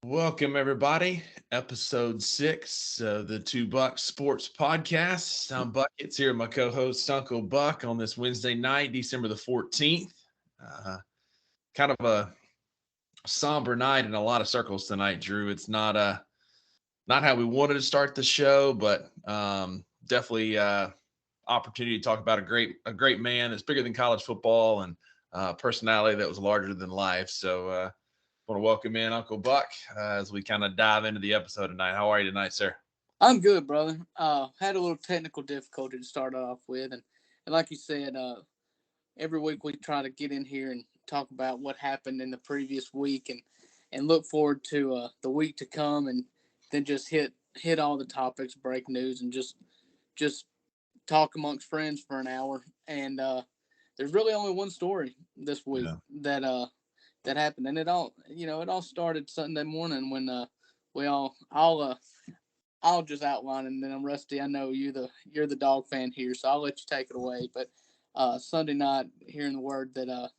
Welcome, everybody. Episode 6 of the Two Buck Sports Podcast. I'm Buckets here with my co host, Uncle Buck, on this Wednesday night, December the 14th. Uh, Kind of a somber night in a lot of circles tonight, Drew. It's not how we wanted to start the show, but definitely opportunity to talk about a great man that's bigger than college football and personality that was larger than life. So, want to welcome in Uncle Buck as we kind of dive into the episode tonight. How are you tonight, sir? I'm good, brother. Had a little technical difficulty to start off with, and like you said, every week we try to get in here and talk about what happened in the previous week, and look forward to the week to come, and then just hit all the topics, break news, and just talk amongst friends for an hour. And there's really only one story this week Yeah. that happened, and it all started Sunday morning when we all I'll just outline, and then I'm Rusty. I know you're the dog fan here, so I'll let you take it away. But Sunday night, hearing the word that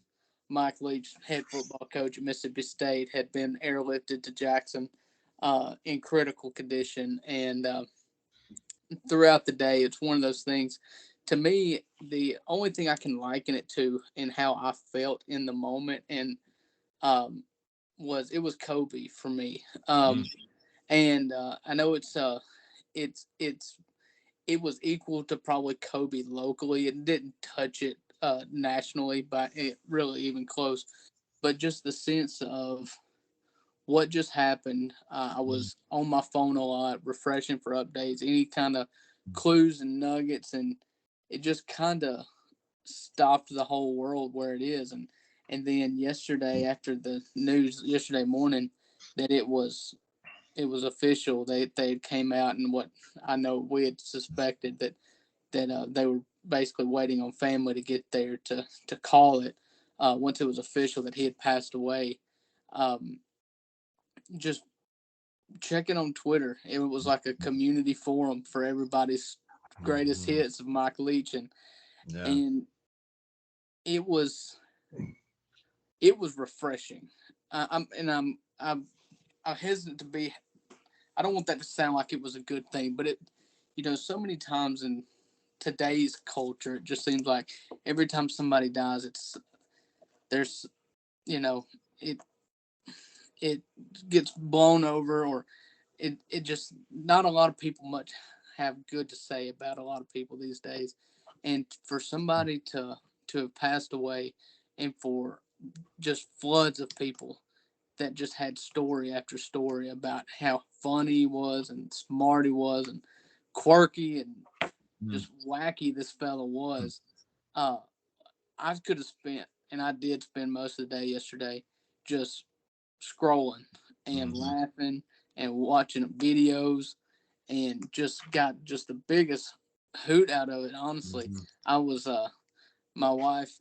Mike Leach, head football coach at Mississippi State, had been airlifted to Jackson in critical condition, and throughout the day, it's one of those things. To me, the only thing I can liken it to and how I felt in the moment, and um, it was Kobe for me. Mm. And I know it's it was equal to probably Kobe locally. It didn't touch it nationally, but it really even close. But just the sense of what just happened, I Mm. was on my phone a lot, refreshing for updates, any kind of clues and nuggets, and it just kind of stopped the whole world where it is. And then yesterday, after the news yesterday morning that it was official. They came out, and what I know we had suspected that they were basically waiting on family to get there to call it. Once it was official that he had passed away, um, just checking on Twitter, it was like a community forum for everybody's greatest Mhm. hits of Mike Leach, Yeah. and it was it was refreshing. I'm hesitant to be. I don't want that to sound like it was a good thing, but so many times in today's culture, it just seems like every time somebody dies, there's, you know, it it gets blown over, or it just not a lot of people much have good to say about a lot of people these days, and for somebody to have passed away, and for just floods of people that just had story after story about how funny he was and smart he was and quirky and Mm. just wacky this fella was. Uh, I could have spent, and I did spend most of the day yesterday just scrolling and Mhm. laughing and watching videos, and just got just the biggest hoot out of it. Honestly, Mhm. I was my wife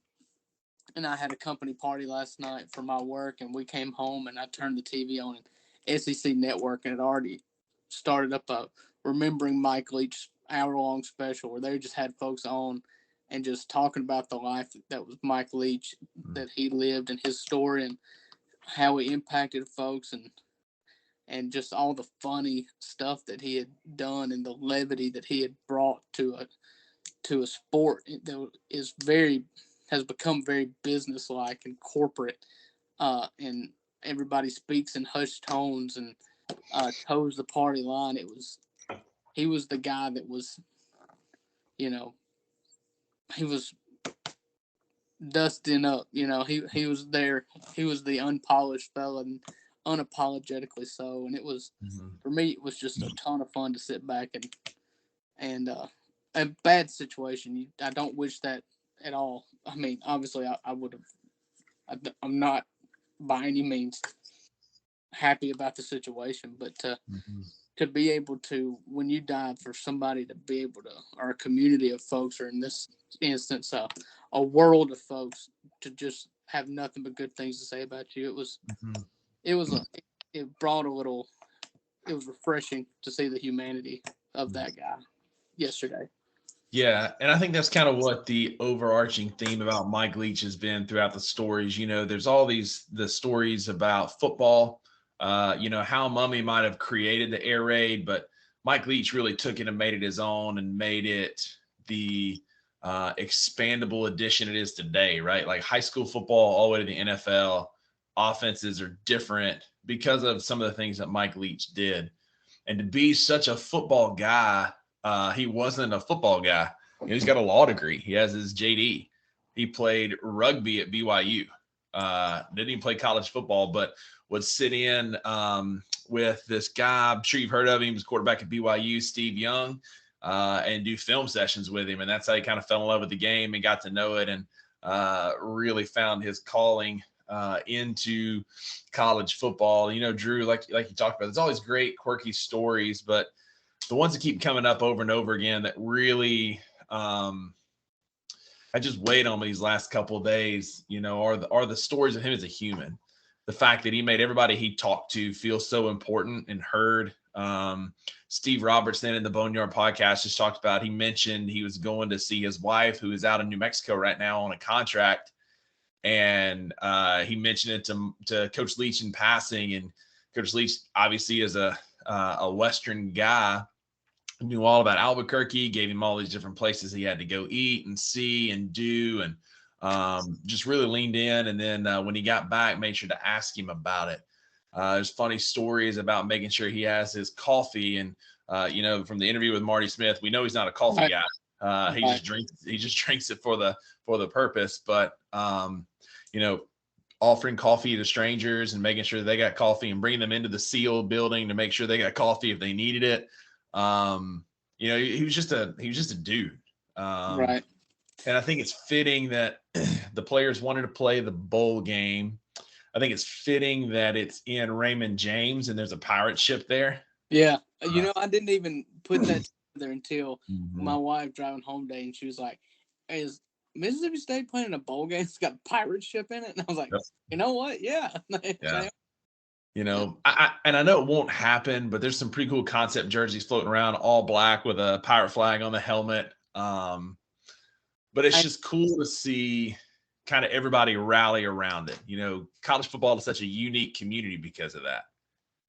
and I had a company party last night for my work, and we came home and I turned the TV on, and SEC Network had already started up a remembering Mike Leach hour long special where they just had folks on and just talking about the life that was Mike Leach, Mm. that he lived, and his story, and how he impacted folks, and just all the funny stuff that he had done, and the levity that he had brought to a sport that is very has become very businesslike and corporate, and everybody speaks in hushed tones and toes the party line. He was the guy that was, you know he was dusting up. He was there. He was the unpolished fella, and unapologetically so. And it was, Mhm. for me, it was just a ton of fun to sit back and a bad situation. I don't wish that at all. I mean, obviously, I would have. I'm not by any means happy about the situation, but Mhm. to be able to, when you die, for somebody to be able to, or a community of folks, or in this instance, a world of folks, to just have nothing but good things to say about you. Mhm. It was it brought a little. It was refreshing to see the humanity of Mm. that guy yesterday. Yeah, and I think that's kind of what the overarching theme about Mike Leach has been throughout the stories. There's all the stories about football, How Mummy might have created the air raid, but Mike Leach really took it and made it his own and made it the expandable edition it is today, right? Like high school football all the way to the NFL, offenses are different because of some of the things that Mike Leach did. And to be such a football guy, he wasn't a football guy. He's got a law degree. He has his JD. He played rugby at BYU. Didn't even play college football, but would sit in with this guy. I'm sure you've heard of him. He was quarterback at BYU, Steve Young, and do film sessions with him. And that's how he kind of fell in love with the game and got to know it, and really found his calling into college football. Drew, like you talked about, there's always great quirky stories, but the ones that keep coming up over and over again that really I just weighed on me these last couple of days, are the stories of him as a human. The fact that he made everybody he talked to feel so important and heard. Steve Robertson in the Boneyard podcast just talked about, he mentioned he was going to see his wife, who is out in New Mexico right now on a contract. And he mentioned it to Coach Leach in passing. And Coach Leach obviously is a Western guy, knew all about Albuquerque, gave him all these different places he had to go eat and see and do, and just really leaned in. And then when he got back, made sure to ask him about it. There's funny stories about making sure he has his coffee. And, from the interview with Marty Smith, we know he's not a coffee guy. He just drinks it for the purpose. But, offering coffee to strangers and making sure they got coffee and bringing them into the SEAL building to make sure they got coffee if they needed it. He was just a dude. Right. And I think it's fitting that the players wanted to play the bowl game. I think it's fitting that it's in Raymond James and there's a pirate ship there. Yeah. I didn't even put that together until my wife driving home today, and she was like, "Hey, is Mississippi State playing a bowl game? It's got a pirate ship in it." And I was like, You know what? Yeah. Yeah. I know it won't happen, but there's some pretty cool concept jerseys floating around, all black with a pirate flag on the helmet. But it's just cool to see kind of everybody rally around it. College football is such a unique community because of that.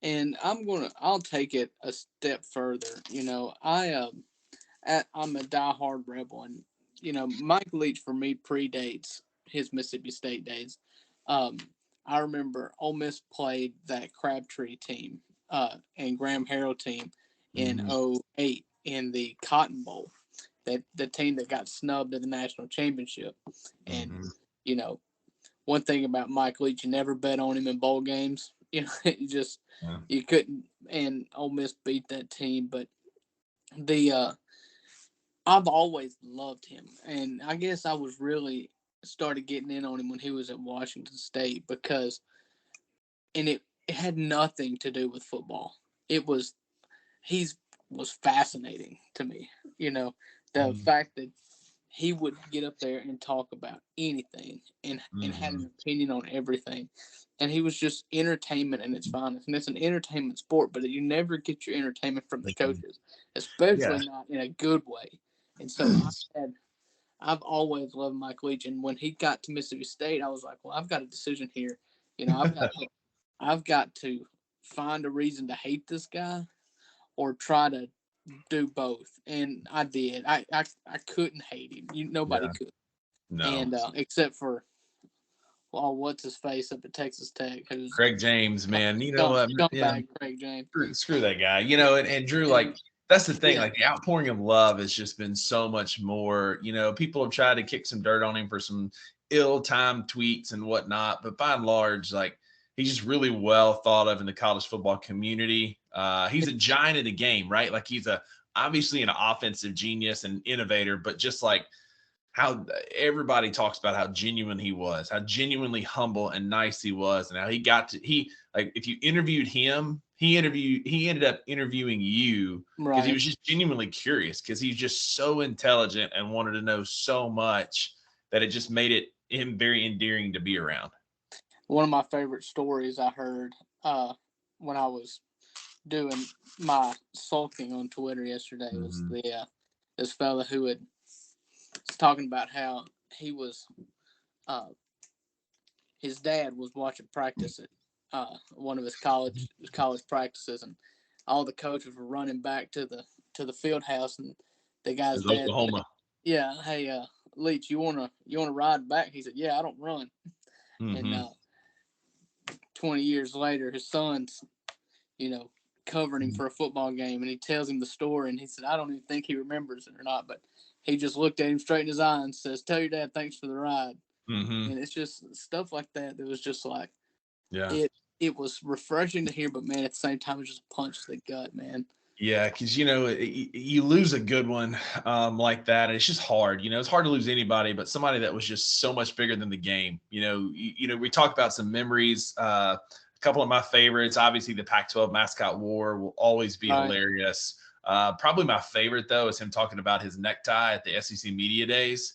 And I'll take it a step further. I'm a diehard Rebel, and Mike Leach for me predates his Mississippi State days. I remember Ole Miss played that Crabtree team and Graham Harrell team in 2008 in the Cotton Bowl, that the team that got snubbed at the national championship. And one thing about Mike Leach, you never bet on him in bowl games. You couldn't. And Ole Miss beat that team, but I've always loved him, and I guess I was really started getting in on him when he was at Washington State, because, and it had nothing to do with football. He was fascinating to me. The fact that he would get up there and talk about anything and had an opinion on everything. And he was just entertainment in its finest. And it's an entertainment sport, but you never get your entertainment from the coaches, especially not in a good way. And so I've always loved Mike Leach. And when he got to Mississippi State, I was like, well, I've got a decision here. I've got to find a reason to hate this guy or try to do both. And I did. I couldn't hate him. Nobody could. No. And except for, what's his face up at Texas Tech? Who's Craig James, man. Craig James. Screw that guy. And Drew, that's the thing. Like, the outpouring of love has just been so much more. People have tried to kick some dirt on him for some ill-timed tweets and whatnot, but by and large, like, he's just really well thought of in the college football community. He's a giant of the game, right? Like, he's obviously an offensive genius and innovator, but just like how everybody talks about how genuine he was, how genuinely humble and nice he was, and how if you interviewed him, he ended up interviewing you because he was just genuinely curious, because he's just so intelligent and wanted to know so much that it just made him very endearing to be around. One of my favorite stories I heard when I was doing my sulking on Twitter yesterday was this fella who was talking about how he was his dad was watching practice one of his college practices, and all the coaches were running back to the field house, and the guy's It's dad said, Oklahoma. "Yeah, hey, Leach, you wanna ride back?" He said, "Yeah, I don't run." And Mm-hmm. 20 years later, his son's, you know, covering him for a football game, and he tells him the story, and he said, "I don't even think he remembers it or not, but he just looked at him straight in his eye and says, 'Tell your dad thanks for the ride.'" Mm-hmm. And it's just stuff like that that was just like Yeah. it was refreshing to hear, but man, at the same time, it was just a punch to the gut, man. Yeah, because you lose a good one like that, and it's just hard. It's hard to lose anybody, but somebody that was just so much bigger than the game. We talk about some memories. A couple of my favorites, obviously, the Pac-12 mascot war will always be Right. hilarious. Probably my favorite though is him talking about his necktie at the SEC media days.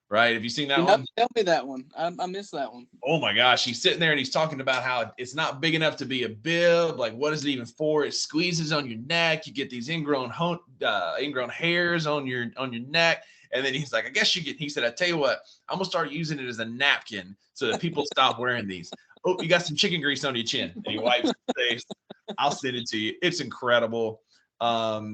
Right? Have you seen that one? Tell me that one. I missed that one. Oh my gosh, he's sitting there and he's talking about how it's not big enough to be a bib. Like, what is it even for? It squeezes on your neck. You get these ingrown hairs on your neck. And then he's like, I guess he said, I tell you what, I'm gonna start using it as a napkin so that people stop wearing these. Oh, you got some chicken grease on your chin. And he wipes his face. I'll send it to you. It's incredible.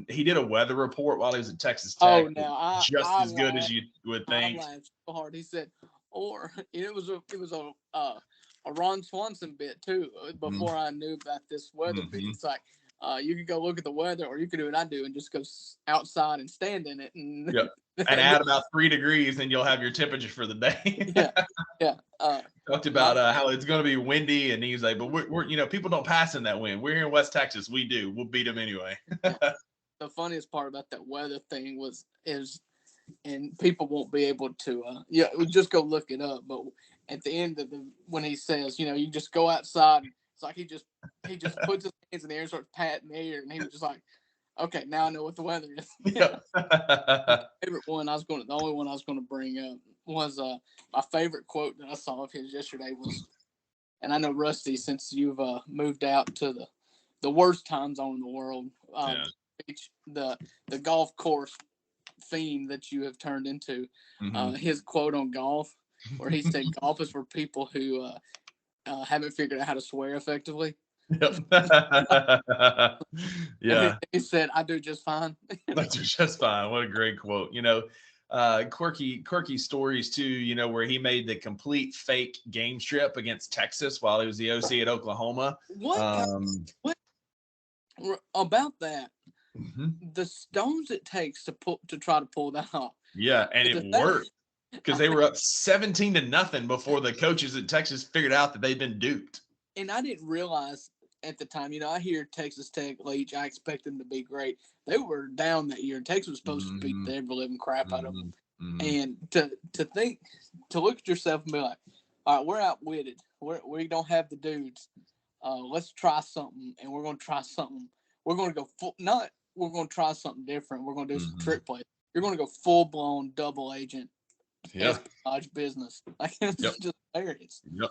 He did a weather report while he was at Texas Tech. Oh, now Just I as good as laughed. you would I think. laughed so hard. He said, or it was a Ron Swanson bit too. Before I knew about this weather bit, Mm-hmm. it's like you could go look at the weather, or you could do what I do and just go outside and stand in it, and Yep. And add about 3 degrees, and you'll have your temperature for the day. yeah, yeah. Talked My about how it's going to be windy, and he's like, "But we're people don't pass in that wind. We're here in West Texas. We do. We'll beat them anyway." the funniest part about that weather thing and people won't be able to just go look it up, but at the end of when he says, you just go outside, it's like he just puts his hands in the air and starts patting the air, and he was just like, okay, now I know what the weather is. Yep. The only one I was gonna bring up was my favorite quote that I saw of his yesterday was, and I know Rusty, since you've moved out to the worst time zone in the world, Yeah. the golf course fiend that you have turned into. Mm-hmm. His quote on golf, where he said, "Golf is for people who haven't figured out how to swear effectively." Yep. And Yeah. he said, "I do just fine." That's just fine. What a great quote. Quirky stories too, where he made the complete fake game trip against Texas while he was the OC at Oklahoma. What about that? Mm-hmm. The stones it takes to try to pull that off. Yeah, and it worked because they were up 17-0 before the coaches at Texas figured out that they'd been duped. And I didn't realize at the time, I hear Texas Tech, Leach, I expect them to be great. They were down that year, and Texas was supposed to beat the ever living crap out of them. And to look at yourself and be like, all right, we're outwitted. We don't have the dudes. Let's try something, and we're going to try something. We're going to go we're going to try something different. We're going to do some trick plays. You're going to go full blown double agent espionage business. Like, it's just hilarious. Yep.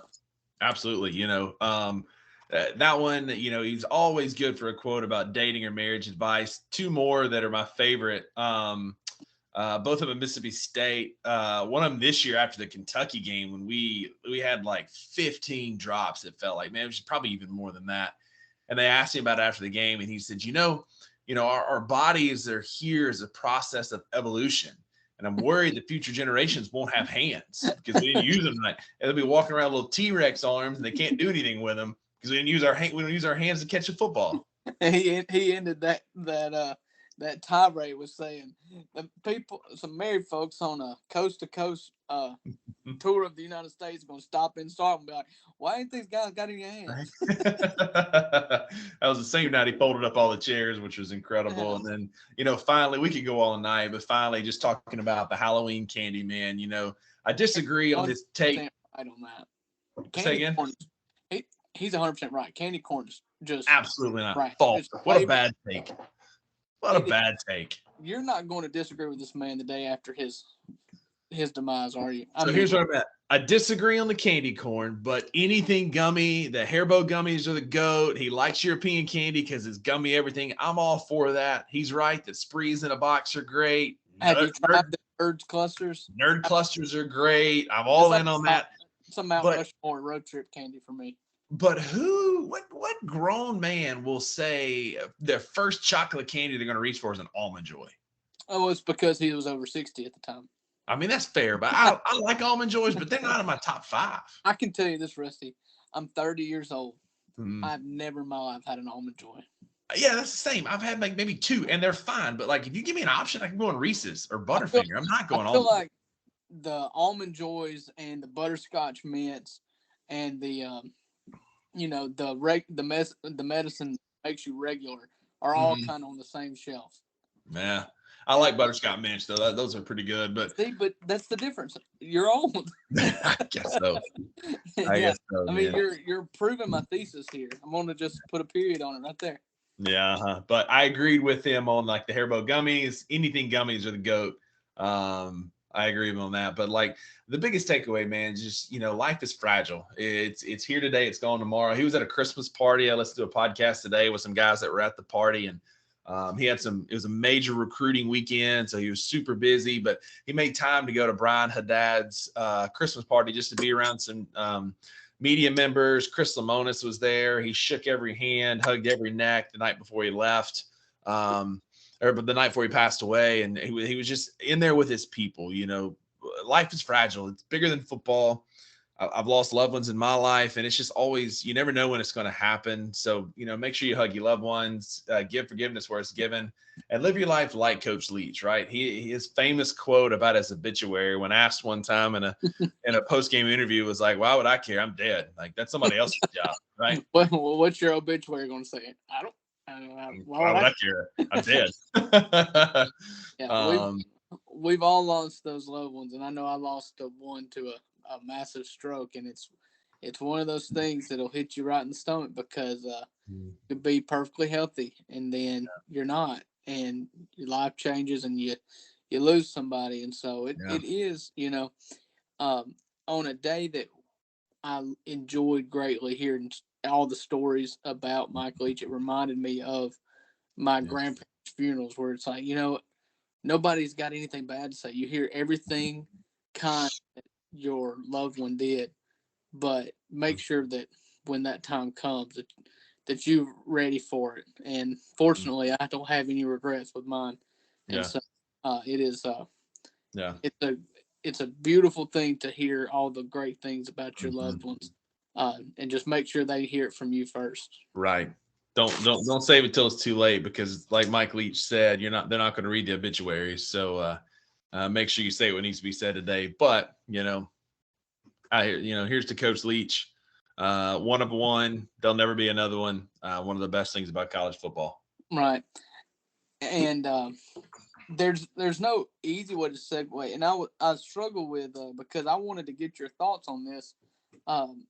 Absolutely. That one, he's always good for a quote about dating or marriage advice. 2 more that are my favorite. Both of them Mississippi State. One of them this year after the Kentucky game when we had like 15 drops. It felt like, man, it was probably even more than that. And they asked him about it after the game, and he said, our bodies are here as a process of evolution. And I'm worried the future generations won't have hands because we didn't use them right. And they'll be walking around with little T-Rex arms, and they can't do anything with them because we don't use our hands to catch a football. He ended that tirade with saying some married folks on a coast to coast tour of the United States are going to stop in Stark and be like, why ain't these guys got any hands? That was the same night he folded up all the chairs, which was incredible. And then, finally, we could go all night, but finally just talking about the Halloween candy man, I disagree on his take. Right on that. Say again? He's 100% right. Candy corn is just absolutely not right. false. What a bad take. What a bad take. You're not going to disagree with this man the day after his demise, are you? Here's what I'm at. I disagree on the candy corn, but anything gummy, the Haribo gummies are the GOAT. He likes European candy because it's gummy everything. I'm all for that. He's right. The Sprees in a box are great. Have you tried the Nerd clusters? Nerd clusters are great. I'm all in on that. It's a Mount Rushmore road trip candy for me. But what grown man will say their first chocolate candy they're going to reach for is an Almond Joy? Oh, it's because he was over 60 at the time. I mean, that's fair, but I like Almond Joys, but they're not in my top 5. I can tell you this, Rusty. I'm 30 years old. Mm. I've never in my life had an Almond Joy. Yeah, that's the same. I've had like maybe 2, and they're fine. But like, if you give me an option, I can go on Reese's or Butterfinger. I'm not going I feel Almond. like the Almond Joys and the butterscotch mints and the the medicine makes you regular are all Mhm. kind of on the same shelf. Yeah, I like butterscotch mints though. Those are pretty good. But See, but that's the difference. You're old. I guess so. I Yeah, guess so, I mean man. you're proving my thesis here. I'm gonna just put a period on it right there. Yeah, but I agreed with him on like the Haribo gummies. Anything gummies are the goat. I agree with him on that. But like the biggest takeaway, man, just life is fragile. It's here today, it's gone tomorrow. He was at a Christmas party. I listened to a podcast today with some guys that were at the party, and he had it was a major recruiting weekend, so he was super busy, but he made time to go to Brian Haddad's Christmas party just to be around some media members. Chris Lamonis was there. He shook every hand, hugged every neck the night before he left, or the night before he passed away. And he was just in there with his people. Life is fragile. It's bigger than football. I've lost loved ones in my life, and it's just always, you never know when it's going to happen. So, make sure you hug your loved ones, give forgiveness where it's given, and live your life like Coach Leach, right? His famous quote about his obituary, when asked one time in a post-game interview, was like, "Why would I care? I'm dead. Like, that's somebody else's job, right? What's your obituary going to say? I don't. Why would I care? I'm dead." Yeah, um, we've all lost those loved ones, and I know I lost one to a massive stroke, and it's one of those things that'll hit you right in the stomach because you'll be perfectly healthy, and then you're not, and your life changes, and you lose somebody, and so it is on a day that I enjoyed greatly hearing all the stories about Mike Leach. It reminded me of my grandparents' funerals, where it's like nobody's got anything bad to say. You hear everything kind that your loved one did, but make sure that when that time comes that you're ready for it. And fortunately, I don't have any regrets with mine. And so it is yeah. it's a beautiful thing to hear all the great things about your Mhm. loved ones, and just make sure they hear it from you first. Right. Don't save it till it's too late, because like Mike Leach said, they're not going to read the obituaries. So make sure you say what needs to be said today. But here's to Coach Leach. One of one. There'll never be another one. One of the best things about college football. Right. And there's no easy way to segue, and I struggle with because I wanted to get your thoughts on this um,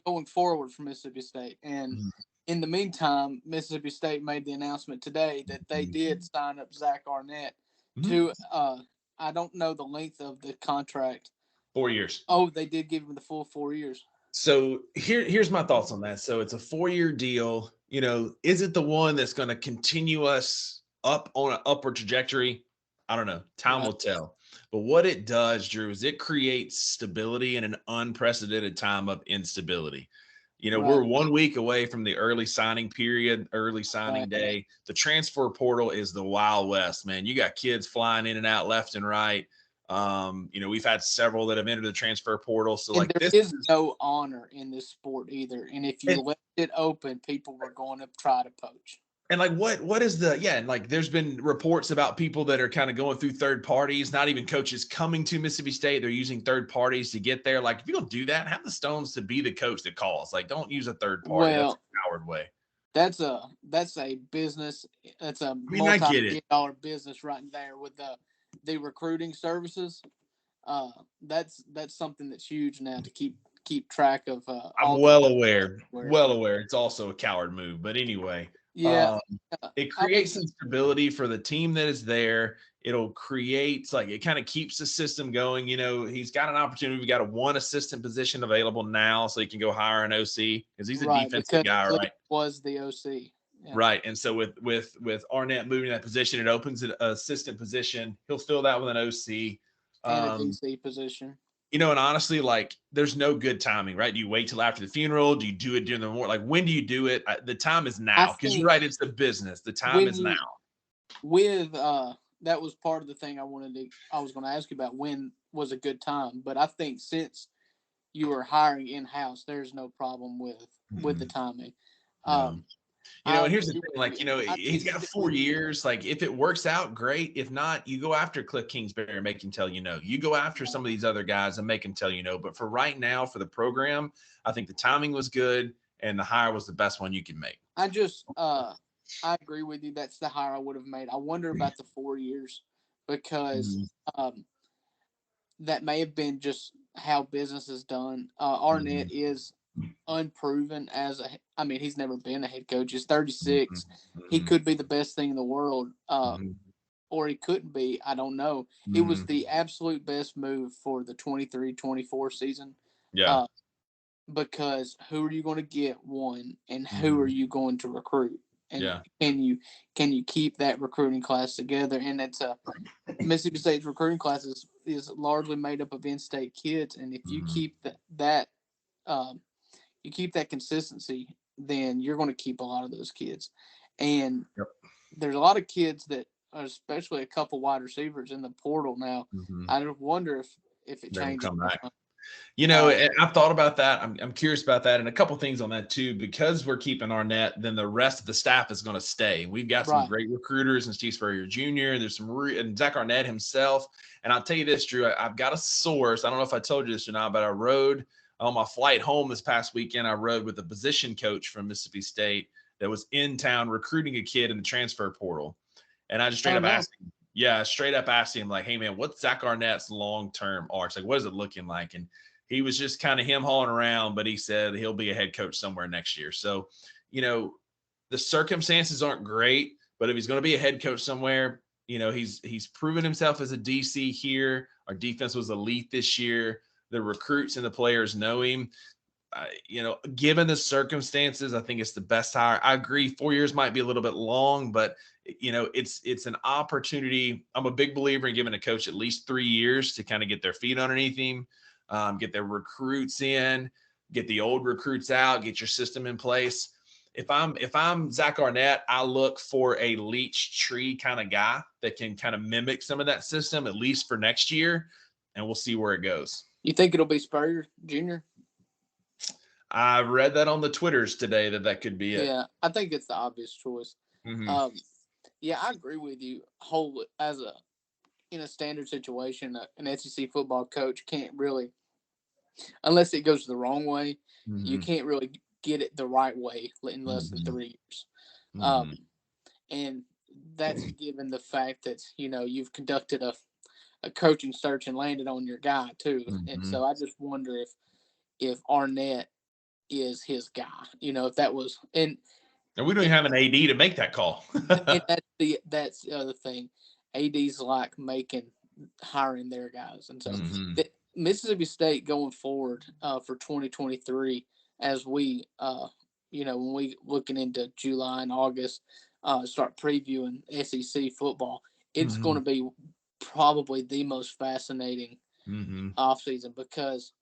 going forward for Mississippi State. And Mhm. in the meantime, Mississippi State made the announcement today that they did sign up Zach Arnett Mhm. to I don't know the length of the contract. 4 years. Oh, they did give him the full 4 years. So here's my thoughts on that. So it's a 4-year deal. Is it the one that's going to continue us up on an upward trajectory? I don't know. Time Right. will tell. But what it does, Drew, is it creates stability in an unprecedented time of instability. Right. We're 1 week away from the early signing period, early signing Right. day. The transfer portal is the Wild West, man. You got kids flying in and out left and right. We've had several that have entered the transfer portal. So And like there this is is no honor in this sport either. And if you and, left it open, people were going to try to poach. and like what is the and like there's been reports about people that are kind of going through third parties, not even coaches coming to Mississippi State. They're using third parties to get there. Like, if you're gonna do that, have the stones to be the coach that calls. Like, don't use a third party. That's Well, a coward way. that's a business. That's a I mean, I get it. multi-million-dollar business right there with the recruiting services. That's something that's huge now to keep track of I'm all the well aware, where. well aware. It's also a coward move. But anyway, Yeah, um, it I creates some stability for the team that is there. It'll create, like, it kind of keeps the system going. He's got an opportunity. We got a one assistant position available now, so he can go hire an OC because he's a right defensive because guy, Lee right? was the OC. Yeah, Right. And so with Arnett moving that position, it opens an assistant position. He'll fill that with an OC. and a Um, DC position. And honestly, like, there's no good timing, right? Do you wait till after the funeral? Do you do it during the morning? Like, when do you do it? The time is I now, because you're think right. It's the business. The time when is now. you with that was part of the thing I was going to ask you about when was a good time, but I think since you are hiring in house, there's no problem with the Mm-mm. timing. No. Um, And I here's the agree thing, with like, you. I he's think got 4 years. Like, if it works out, great. If not, you go after Cliff Kingsbury and make him tell you no. You go after some of these other guys and make him tell you no. But for right now, for the program, I think the timing was good and the hire was the best one you can make. I just I agree with you. That's the hire I would have made. I wonder about the 4 years because Mhm. um, that may have been just how business is done. Arnett Mhm. is unproven as a. I mean, he's never been a head coach. He's Mhm. 36. He Mhm. could be the best thing in the world, Mhm. or he couldn't be. I don't know. It was Mhm. the absolute best move for the 23-24 season. Yeah. Uh, because who are you going to get one, and who are Mhm. you going to recruit, and Yeah. can you keep that recruiting class together? And it's a Mississippi State's recruiting class is largely made up of in-state kids, and if you Mhm. keep that um, you keep that consistency, then you're going to keep a lot of those kids. And Yep. there's a lot of kids that, especially a couple wide receivers in the portal now. Mhm. I wonder if it They will changes. come back. Uh, And I've thought about that. I'm curious about that, and a couple things on that too. Because we're keeping Arnett, then the rest of the staff is going to stay. We've got some right. great recruiters, and Steve Spurrier Jr. There's and Zach Arnett himself. And I'll tell you this, Drew. I've got a source. I don't know if I told you this or not, but I rode on my flight home this past weekend. I rode with a position coach from Mississippi State that was in town recruiting a kid in the transfer portal, and I just straight Oh up no. asked him. Yeah, straight up asked him, like, "Hey man, what's Zach Arnett's long term arc? Like, what is it looking like?" And he was just kind of him hauling around, but he said he'll be a head coach somewhere next year. So, you know, the circumstances aren't great, but if he's going to be a head coach somewhere, he's proven himself as a DC here. Our defense was elite this year. The recruits and the players know him. Given the circumstances, I think it's the best hire. I agree, 4 years might be a little bit long, but it's an opportunity. I'm a big believer in giving a coach at least 3 years to kind of get their feet underneath him, get their recruits in, get the old recruits out, get your system in place. If I'm Zach Arnett, I look for a Leach tree kind of guy that can kind of mimic some of that system, at least for next year, and we'll see where it goes. You think it'll be Spurrier Jr.? I read that on the Twitters today that could be it. Yeah, I think it's the obvious choice. Mm-hmm. Um, yeah, I agree with you. Whole as a in a standard situation, an SEC football coach can't really, unless it goes the wrong way, you Mm-hmm. can't really get it the right way in less than Mm-hmm. 3 years. Mm-hmm. Um, and that's given the fact that you've conducted a coaching search and landed on your guy too. And Mm-hmm. so I just wonder if Arnett is his guy. If that was And we don't and, even have an AD to make that call. and that's the other thing. AD's like hiring their guys, and so Mm-hmm. the Mississippi State going forward for 2023, as we when we looking into July and August, start previewing SEC football, it's going Mm-hmm. to be probably the most fascinating Mm-hmm. offseason because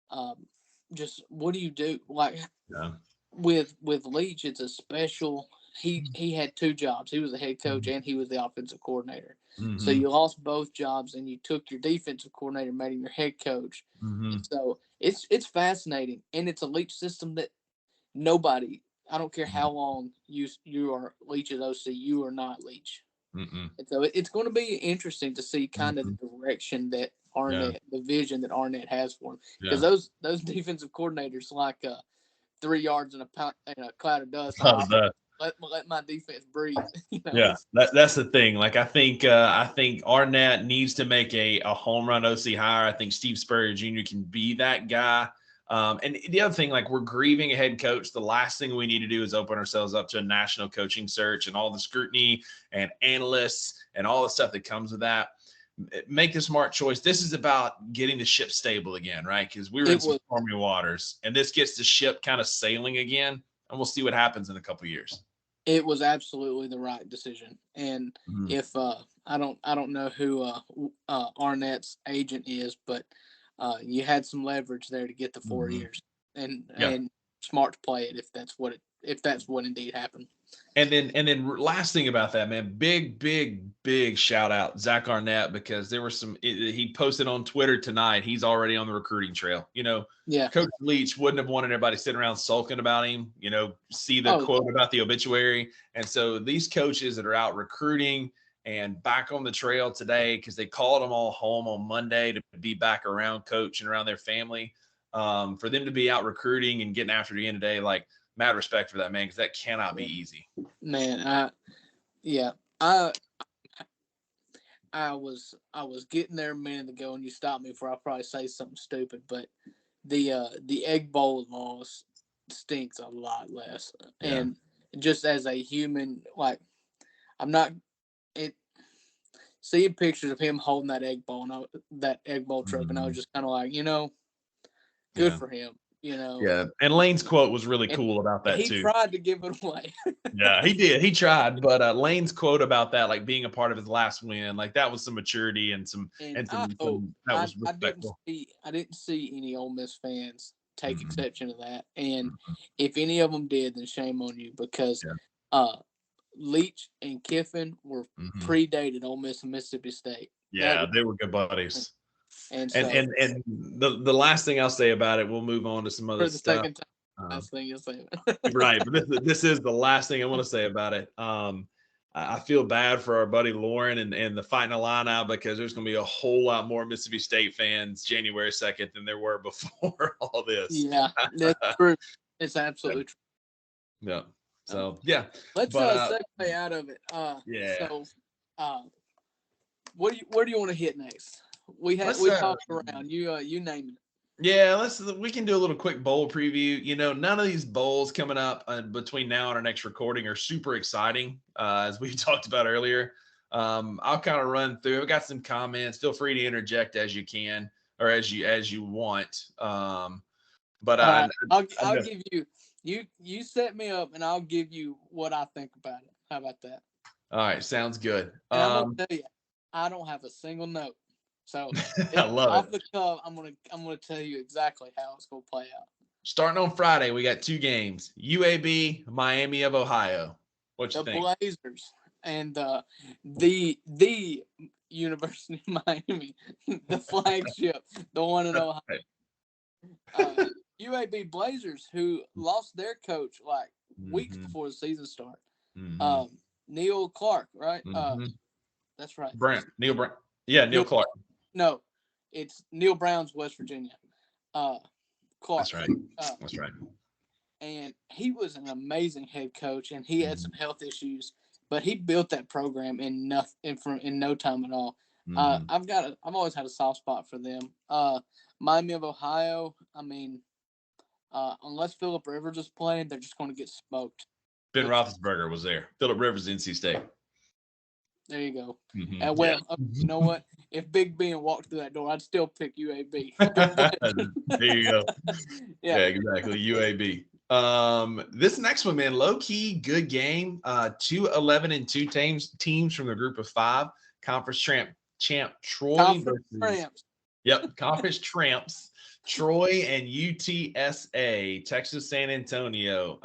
um, just what do you do like Yeah. with Leach? It's a special. He had two jobs. He was the head coach and he was the offensive coordinator. So Mm-hmm. you lost both jobs and you took your defensive coordinator, made him your head coach. Mm-hmm. And so it's fascinating, and it's a Leach system that nobody. I don't care how long you are Leach's OC, you are not Leach. Mm-hmm. And so it's going to be interesting to see kind of Mm-hmm. the direction that Yeah. Arnett, the vision that Arnett has for him, because Yeah. those defensive coordinators like 3 yards in a cloud of dust. How's that? Let my defense breathe. Yeah, It's that's the thing. Like, I think Arnett needs to make a home run OC hire. I think Steve Spurrier Jr. can be that guy. And the other thing, like, we're grieving a head coach. The last thing we need to do is open ourselves up to a national coaching search and all the scrutiny and analysts and all the stuff that comes with that. Make the smart choice. This is about getting the ship stable again, right? Because we were in it some was stormy waters, and this gets the ship kind of sailing again, and we'll see what happens in a couple of years. it was absolutely the right decision. And Mhm. if I don't know who Arnett's agent is, but you had some leverage there to get the 4 Mhm. years, and Yeah. smart to play it if that's what indeed happened. And then last thing about that, man, big shout out Zach Arnett, because there were he posted on Twitter tonight. He's already on the recruiting trail. Yeah. Coach Leach wouldn't have wanted everybody sitting around sulking about him, see the Oh, quote about the obituary. And so these coaches that are out recruiting and back on the trail today, because they called them all home on Monday to be back around coach and around their family, for them to be out recruiting and getting after the end of the day, like, mad respect for that, man, because that cannot be easy. man, I was getting there a minute ago, and you stopped me before I probably say something stupid. But the Egg Bowl loss stinks a lot less, Yeah. and just as a human, like, I'm not it. Seeing pictures of him holding that egg bowl, that Egg Bowl trophy, and I was just kind of like, good Yeah. for him. Yeah. And Lane's quote was really And cool about that he too. tried to give it away. Yeah, he did. He tried, but Lane's quote about that, like being a part of his last win, like that was some maturity and some And and I some, hope some that was I didn't respectful. see any Ole Miss fans take Mhm. exception to that. And Mhm. if any of them did, then shame on you, because Yeah. uh, Leach and Kiffin were Mhm. predated Ole Miss and Mississippi State. That Yeah, was, they were good buddies. and And so and and the last thing I'll say about it, we'll move on to some other for the stuff. second time, Um, last thing you'll say. Right, but this is the last thing I want to say about it. I feel bad for our buddy Lauren and the Fighting Illini, because there's going to be a whole lot more Mississippi State fans January 2nd than there were before all this. Yeah, that's true. It's absolutely true. Yeah. Um, So yeah, let's but segue out of it. yeah, So uh, where do you want to hit next? let's We talked around. You name it. yeah, we can do a little quick bowl preview. None of these bowls coming up between now and our next recording are super exciting, as we talked about earlier. I'll kind of run through. I've got some comments. Feel free to interject as you can, or as you want. But All I, right, I I'll know. give you set me up, and I'll give you what I think about it. How about that? All right, sounds good. And I'm gonna tell you, I don't have a single note, so I it's love it. off the cuff. I'm gonna tell you exactly how it's gonna play out. Starting on Friday, we got two games: UAB, Miami of Ohio. What you The think? Blazers and the University of Miami, the flagship, the one in Ohio. UAB Blazers, who lost their coach like weeks Mm-hmm. before the season started. Mm-hmm. Neil Clark, right? Mm-hmm. That's right. Neil Brand. Yeah, Neil Neil, Clark. no, it's Neil Brown's West Virginia. Clark. That's right. Uh, That's right. and he was an amazing head coach, and he had Mhm, some health issues, but he built that program in no time at all. mhm. I've always had a soft spot for them. Miami of Ohio. I mean, unless Philip Rivers is playing, they're just going to get smoked. Ben Which, Roethlisberger was there. Philip Rivers, NC State. there you go. Yeah. You know what? If Big Ben walked through that door, I'd still pick UAB. There you go. Yeah. Yeah, exactly. UAB. This next one, man, low key, good game. 2-11-2 teams from the group of five. Conference champ Troy Conference versus tramps. conference tramps Troy and UTSA, Texas San Antonio.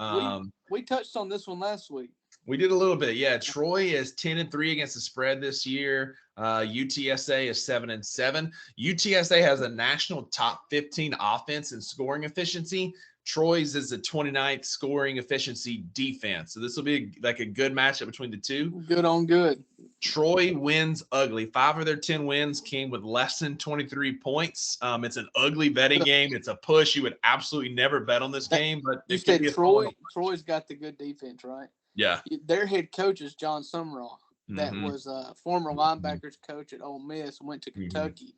We touched on this one last week. We did a little bit. Yeah. Troy is 10-3 against the spread this year. UTSA is 7-7. UTSA has a national top 15 offense and scoring efficiency. Troy's is the 29th scoring efficiency defense. So this will be like a good matchup between the two. Good on good. Troy wins ugly. 5 of their 10 wins came with less than 23 points. It's an ugly betting game. It's a push. You would absolutely never bet on this game, but You it could said be a fun one. Troy's got the good defense, right? Yeah. Their head coach is John Sumrall, that Mm-hmm. was a former linebackers coach at Ole Miss, went to Kentucky.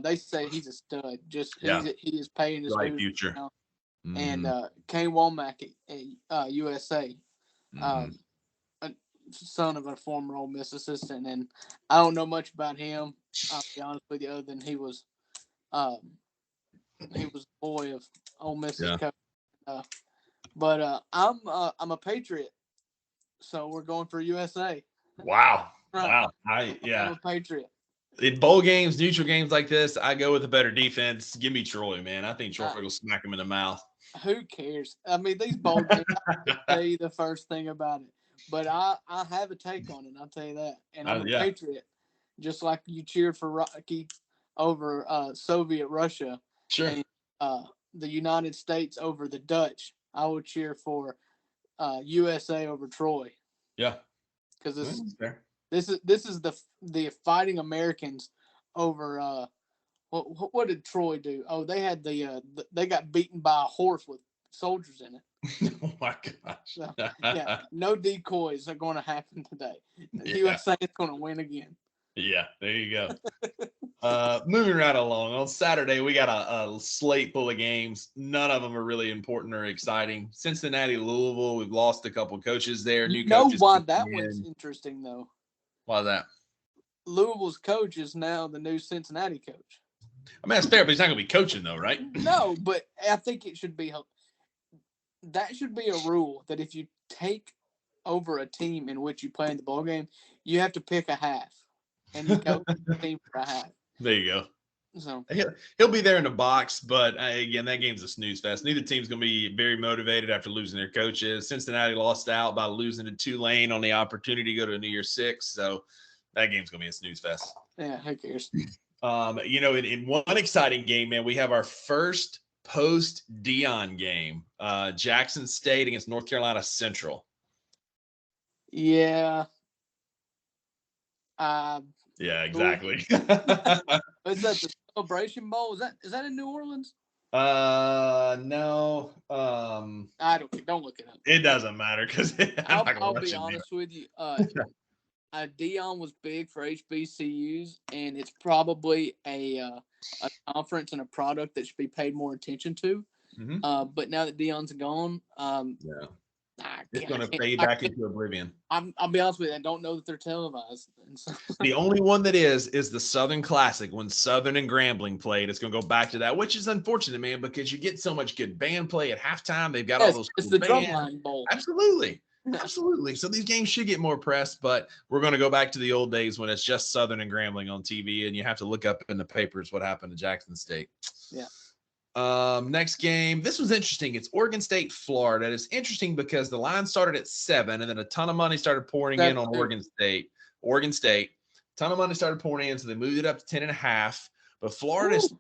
They say he's a stud. Just Yeah. he is paying his Bright dues future. now. Mm-hmm. And Kane Womack at USA, Mm-hmm. a son of a former Ole Miss assistant, and I don't know much about him. I'll be honest with you, other than he was the boy of Ole Miss's Yeah. coach. But I'm a Patriot, so we're going for USA. Wow. Right. Wow. I'm a Patriot. In bowl games, neutral games like this, I go with a better defense. Give me Troy, man. I think Troy will smack him in the mouth. Who cares? I mean, these bowl games, I can't tell you the first thing about it. But I have a take on it, I'll tell you that. And I'm a Yeah. Patriot, just like you cheered for Rocky over Soviet Russia Sure. and the United States over the Dutch. I would cheer for USA over Troy. Yeah. Because this is the fighting Americans over what did Troy do? Oh, they had they got beaten by a horse with soldiers in it. Oh my gosh. So, yeah, no decoys are going to happen today. Yeah. USA is going to win again. Yeah, there you go. Moving right along. On Saturday, we got a slate full of games. None of them are really important or exciting. Cincinnati, Louisville, we've lost a couple coaches there. You know why that one's interesting, though? Why that? Louisville's coach is now the new Cincinnati coach. I mean, that's fair, but he's not going to be coaching, though, right? No, but I think it should be that should be a rule that if you take over a team in which you play in the ball game, you have to pick a half, and you go the team for a half. There you go. So he'll be there in the box, but again, that game's a snooze fest. Neither team's going to be very motivated after losing their coaches. Cincinnati lost out by losing to Tulane on the opportunity to go to New Year's Six, so that game's going to be a snooze fest. Yeah, who cares? In one exciting game, man, we have our first post-Deion game. Jackson State against North Carolina Central. Yeah. Yeah, exactly. Is that the Celebration Bowl? Is that in New Orleans? No. I don't look it up. It doesn't matter because I'll be honest with you. Deion was big for HBCUs, and it's probably a conference and a product that should be paid more attention to. Mm-hmm. But now that Deion's gone, it's going to fade back into oblivion. I'll be honest with you, I don't know that they're televised. The only one that is the Southern Classic. When Southern and Grambling played, it's going to go back to that, which is unfortunate, man, because you get so much good band play at halftime. They've got all those. It's the Drumline Bowl. Absolutely. Absolutely. So these games should get more press, but we're going to go back to the old days when it's just Southern and Grambling on TV, and you have to look up in the papers what happened to Jackson State. Yeah. Next game. This was interesting. It's Oregon State, Florida. It's interesting because the line started at 7, and then a ton of money started pouring in on Oregon State. A ton of money started pouring in, so they moved it up to 10.5. But Florida's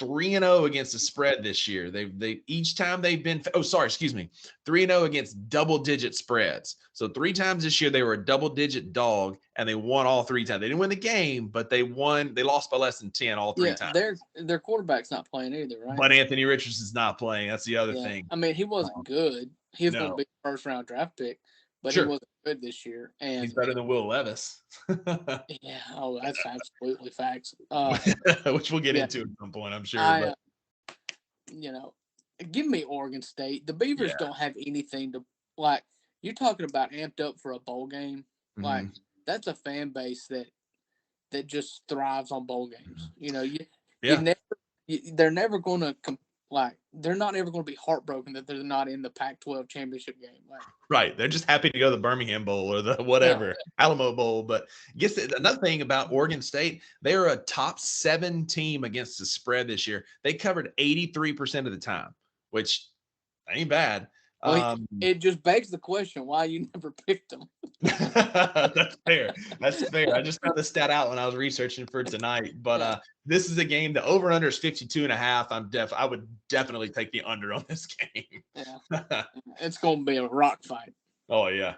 3-0 against the spread this year. They each time they've been 3-0 against double-digit spreads. So 3 times this year they were a double-digit dog, and they won all 3 times. They didn't win the game, but they won. They lost by less than 10 all 3 times. Their quarterback's not playing either, right? But Anthony Richardson's not playing. That's the other thing. I mean, he wasn't good. He was going to be a first-round draft pick, but he wasn't good this year. And he's better than Will Levis. Yeah. Oh, that's absolutely facts. Which we'll get into at some point, I'm sure. Give me Oregon State. The Beavers don't have anything to like. You're talking about amped up for a bowl game. Mm-hmm. Like that's a fan base that just thrives on bowl games. They're never going to they're not ever going to be heartbroken that they're not in the Pac-12 championship game. Right. They're just happy to go to the Birmingham Bowl or the whatever, Alamo Bowl. But I guess another thing about Oregon State, they are a top 7 team against the spread this year. They covered 83% of the time, which ain't bad. Well, it just begs the question why you never picked them. That's fair. I just found the stat out when I was researching for tonight. But this is a game. The over/under is 52.5. I would definitely take the under on this game. Yeah, it's going to be a rock fight. Oh yeah.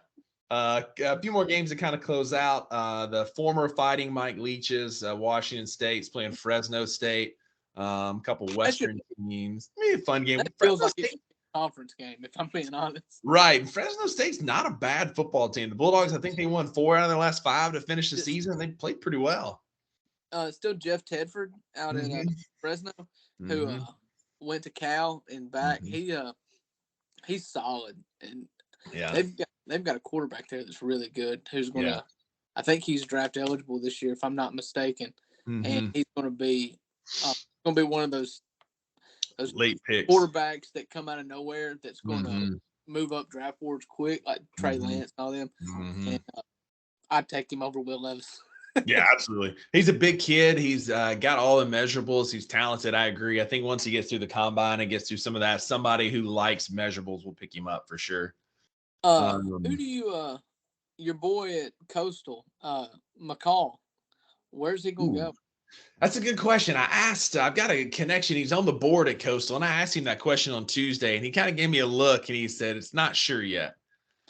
A few more games to kind of close out. The former Fighting Mike Leach's Washington State's playing Fresno State. A couple Western teams. Maybe a fun game. That feels like a conference game, if I'm being honest. Right. Fresno State's not a bad football team. The Bulldogs, I think they won 4 out of their last 5 to finish the season. They played pretty well. Still Jeff Tedford out in Fresno, who went to Cal and back. He's solid, and they've got a quarterback there that's really good. Who's going to? I think he's draft eligible this year, if I'm not mistaken, and he's going to be one of those late picks quarterbacks that come out of nowhere that's going to move up draft boards quick, like Trey Lance and all them. And I'd take him over Will Levis. Yeah, absolutely. He's a big kid. He's got all the measurables. He's talented. I agree. I think once he gets through the combine and gets through some of that, somebody who likes measurables will pick him up for sure. Who Um, do you your boy at Coastal, McCall, where's he gonna ooh, go? that's a good question. I asked, I've got a connection. He's on the board at Coastal, and I asked him that question on Tuesday, and he kind of gave me a look and he said, it's not sure yet.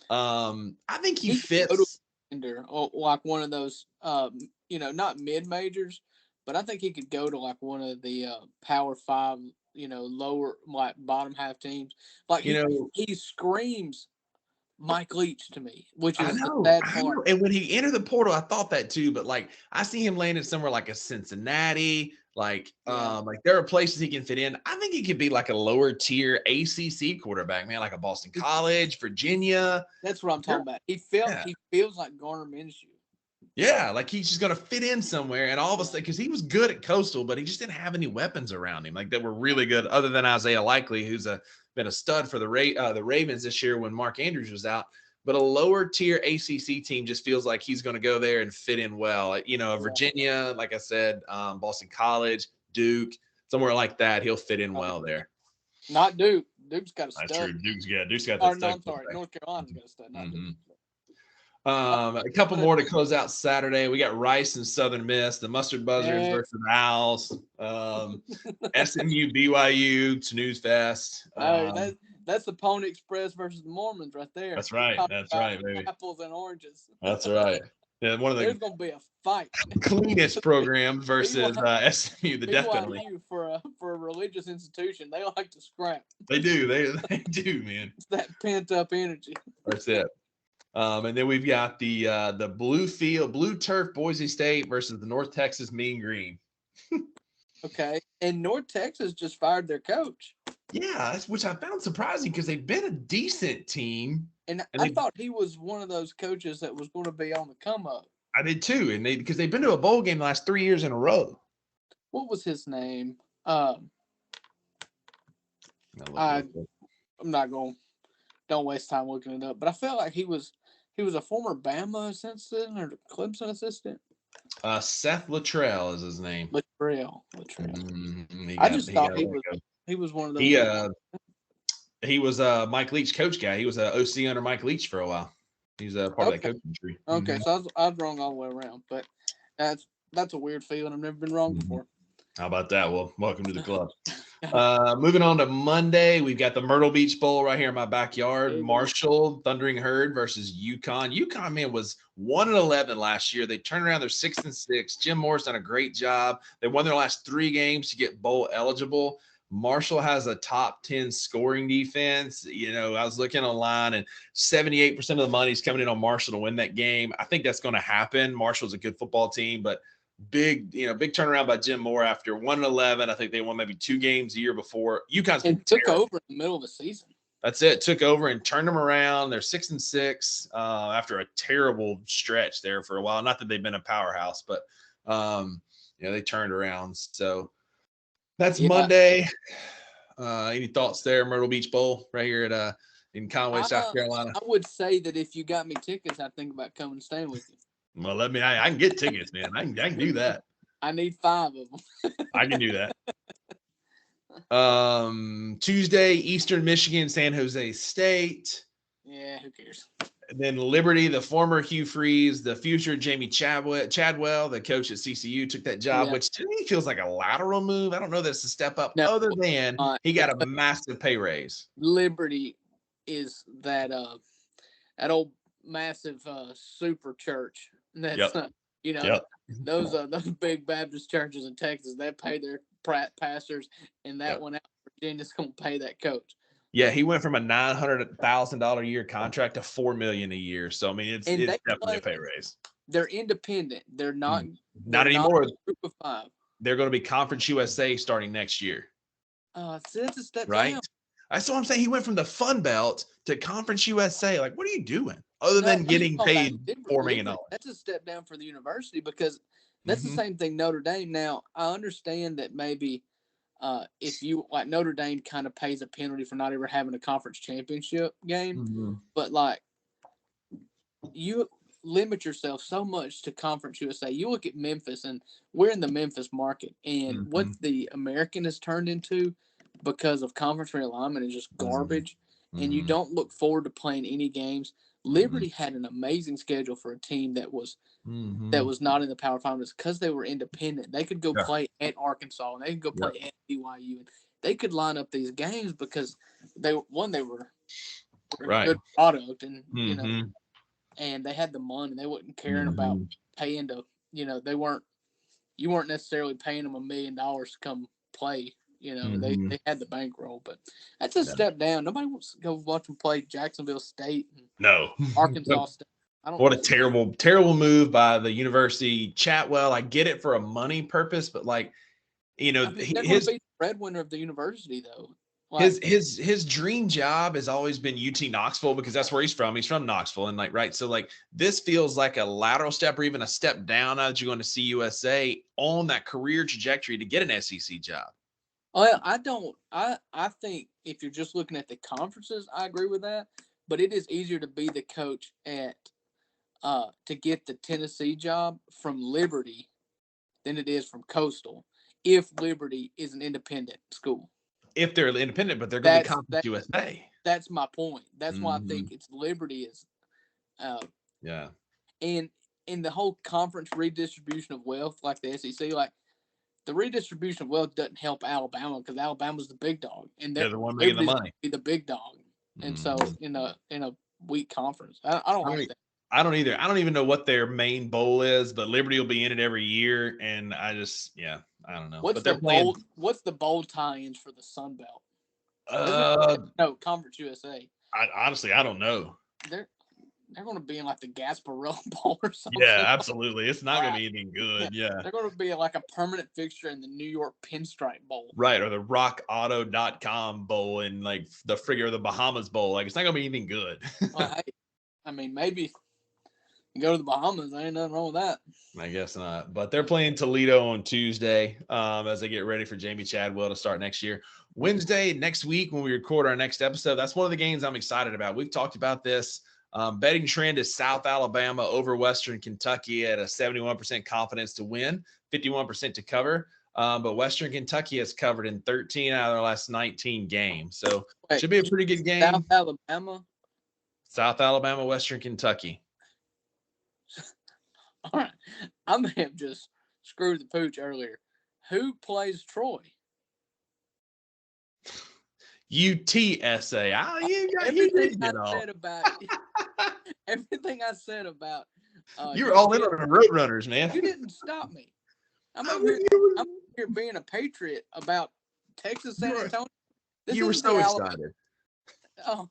I think he He could go to fits. or like one of those, not mid majors, but I think he could go to like one of the Power Five, lower like bottom half teams. Like You know, he screams Mike Leach to me, which I is the know, sad I part. know. And when he entered the portal, I thought that too. But like, I see him landing somewhere like a Cincinnati. Yeah, Like there are places he can fit in. I think he could be like a lower tier ACC quarterback, man, like a Boston College, Virginia. that's what I'm There- talking about. Yeah, He feels like Garner Minshew. yeah, like he's just gonna fit in somewhere. And all of a sudden, because he was good at Coastal, but he just didn't have any weapons around him like that were really good, other than Isaiah Likely, who's been a stud for the Ravens this year when Mark Andrews was out. But a lower tier ACC team just feels like he's going to go there and fit in well. Yeah. Virginia, like I said, Boston College, Duke, somewhere like that, he'll fit in well there. Not Duke. Duke's got a That's stud. true. Duke's got that Or no, stud I'm sorry, quarterback. North Carolina's got a stud, not Duke. Mm-hmm. Uh, A couple but more to close out Saturday. We got Rice and Southern Miss, the Mustard Buzzards next, versus the Owls. SMU, BYU, Snooze Fest. that's the Pony Express versus the Mormons right there. That's right. Talk That's about right, baby. apples and oranges. That's right. Yeah, one of the There's gonna be a fight. cleanest programs versus BYU, SMU, the death penalty. for a religious institution, they like to scrap. They do. They do, man. It's that pent up energy. That's it. And then we've got the blue turf Boise State versus the North Texas Mean Green. Okay, and North Texas just fired their coach, Yeah, which I found surprising because they've been a decent team, and and I they thought he was one of those coaches that was going to be on the come up. I did too, and because they've been to a bowl game the last 3 years in a row. What was his name? I I'm not going. Don't waste time looking it up. But I felt like he was a former Bama assistant or Clemson assistant. Seth Luttrell is his name. Latrell. Mm-hmm. I just He thought got let go. he was one of those. He was a Mike Leach coach guy. He was a OC under Mike Leach for a while. He's a part of that Okay. coaching tree. Okay, Mm-hmm. so I was wrong all the way around, but that's a weird feeling. I've never been wrong before. How about that? Well, welcome to the club. Moving on to Monday, we've got the Myrtle Beach Bowl right here in my backyard. Marshall Thundering Herd versus UConn. UConn, man, was 1-11 last year. They turned around. They're 6-6. Jim Moore's done a great job. They won their last 3 games to get bowl eligible. Marshall has a top 10 scoring defense. I was looking online, and 78% of the money is coming in on Marshall to win that game. I think that's going to happen. Marshall's a good football team, but big turnaround by Jim Moore after 1-11. I think they won maybe 2 games a year before. UConn's been took terrible. over in the middle of the season. That's it. Took over and turned them around. They're 6-6 after a terrible stretch there for a while. Not that they've been a powerhouse, but they turned around. So that's Monday. Any thoughts there? Myrtle Beach Bowl right here at in Conway, South Carolina. I would say that if you got me tickets, I'd think about coming and staying with you. Well, I can get tickets, man. I can do that. I need 5 of them. I can do that. Tuesday, Eastern Michigan, San Jose State. Yeah, who cares? And then Liberty, the former Hugh Freeze, the future Jamie Chadwell, the coach at CCU, took that job, which to me feels like a lateral move. I don't know that it's a step up, other than he got a massive pay raise. Liberty is that old massive super church. That's those big Baptist churches in Texas. They pay their pastors, and that one out in Virginia's going to pay that coach. Yeah, he went from a $900,000 a year contract to $4 million a year. So I mean, it's definitely a pay raise. They're independent. They're not anymore. Not group of 5. They're going to be Conference USA starting next year. So that's a step right? down. That's what I'm saying. He went from the Fun Belt to Conference USA. Like, what are you doing other than getting paid $4 million? That's a step down for the university because that's the same thing Notre Dame. Now, I understand that maybe if you like Notre Dame kind of pays a penalty for not ever having a conference championship game, but like limit yourself so much to Conference USA. You look at Memphis, and we're in the Memphis market, and what Mm-hmm. the American has turned into because of conference realignment is just garbage. And you Mm-hmm. don't look forward to playing any games. Liberty had an amazing schedule for a team Mm-hmm. that was not in the Power Five because they were independent. They could go Yeah. play at Arkansas, and they could go Yeah. play at BYU, and they could line up these games because they were a Right. good product, and Mm-hmm. and they had the money. They wasn't caring about Mm-hmm. paying to, they weren't. You weren't necessarily paying them $1 million to come play. Mm-hmm. They had the bankroll, but that's a Yeah. step down. Nobody wants to go watch them play Jacksonville State and No. Arkansas State. I don't. What a terrible, terrible move by the university. Chatwell, I get it for a money purpose, but like, I mean, they're going to be the breadwinner of the university, though. Like, his dream job has always been UT Knoxville because that's where he's from. He's from Knoxville, and like, right. So like, this feels like a lateral step or even a step down now that you're going to CUSA on that career trajectory to get an SEC job. well, I don't. I think if you're just looking at the conferences, I agree with that. But it is easier to be the coach at to get the Tennessee job from Liberty than it is from Coastal if Liberty is an independent school. If they're independent, but they're going to be Conference That USA. that's my point. That's why I Mm-hmm. think it's Liberty is, Yeah. and in the whole conference redistribution of wealth, like the SEC, like the redistribution of wealth doesn't help Alabama because Alabama's the big dog, and They're the one making the Liberty's money. be the big dog, and so Mm-hmm. in a weak conference, I don't like that. I don't either. I don't even know what their main bowl is, but Liberty will be in it every year, and I don't know. What's But they're playing. What's the bowl tie-ins for the Sun Belt? No, Conference USA. Honestly, I don't know. They're going to be in like the Gasparilla Bowl or something. Yeah, absolutely. It's not going to be anything good. Yeah. They're going to be like a permanent fixture in the New York Pinstripe Bowl. Right. Or the rockauto.com bowl and like the Frigga or the Bahamas bowl. Like, it's not going to be anything good. Well, hey, I mean, maybe you go to the Bahamas. There ain't nothing wrong with that. I guess not. But they're playing Toledo on Tuesday as they get ready for Jamie Chadwell to start next year. Wednesday, next week, when we record our next episode, that's one of the games I'm excited about. We've talked about this. Betting trend is South Alabama over Western Kentucky at a 71% confidence to win, 51% to cover. But Western Kentucky has covered in 13 out of their last 19 games. So should be a pretty good game. South Alabama? South Alabama, Western Kentucky. All right. I may have just screwed the pooch earlier. Who plays Troy? UTSA. Everything I said about you were all in on the Roadrunners, man. You didn't stop me. I'm here being a patriot about Texas San Antonio. You were so excited. Oh,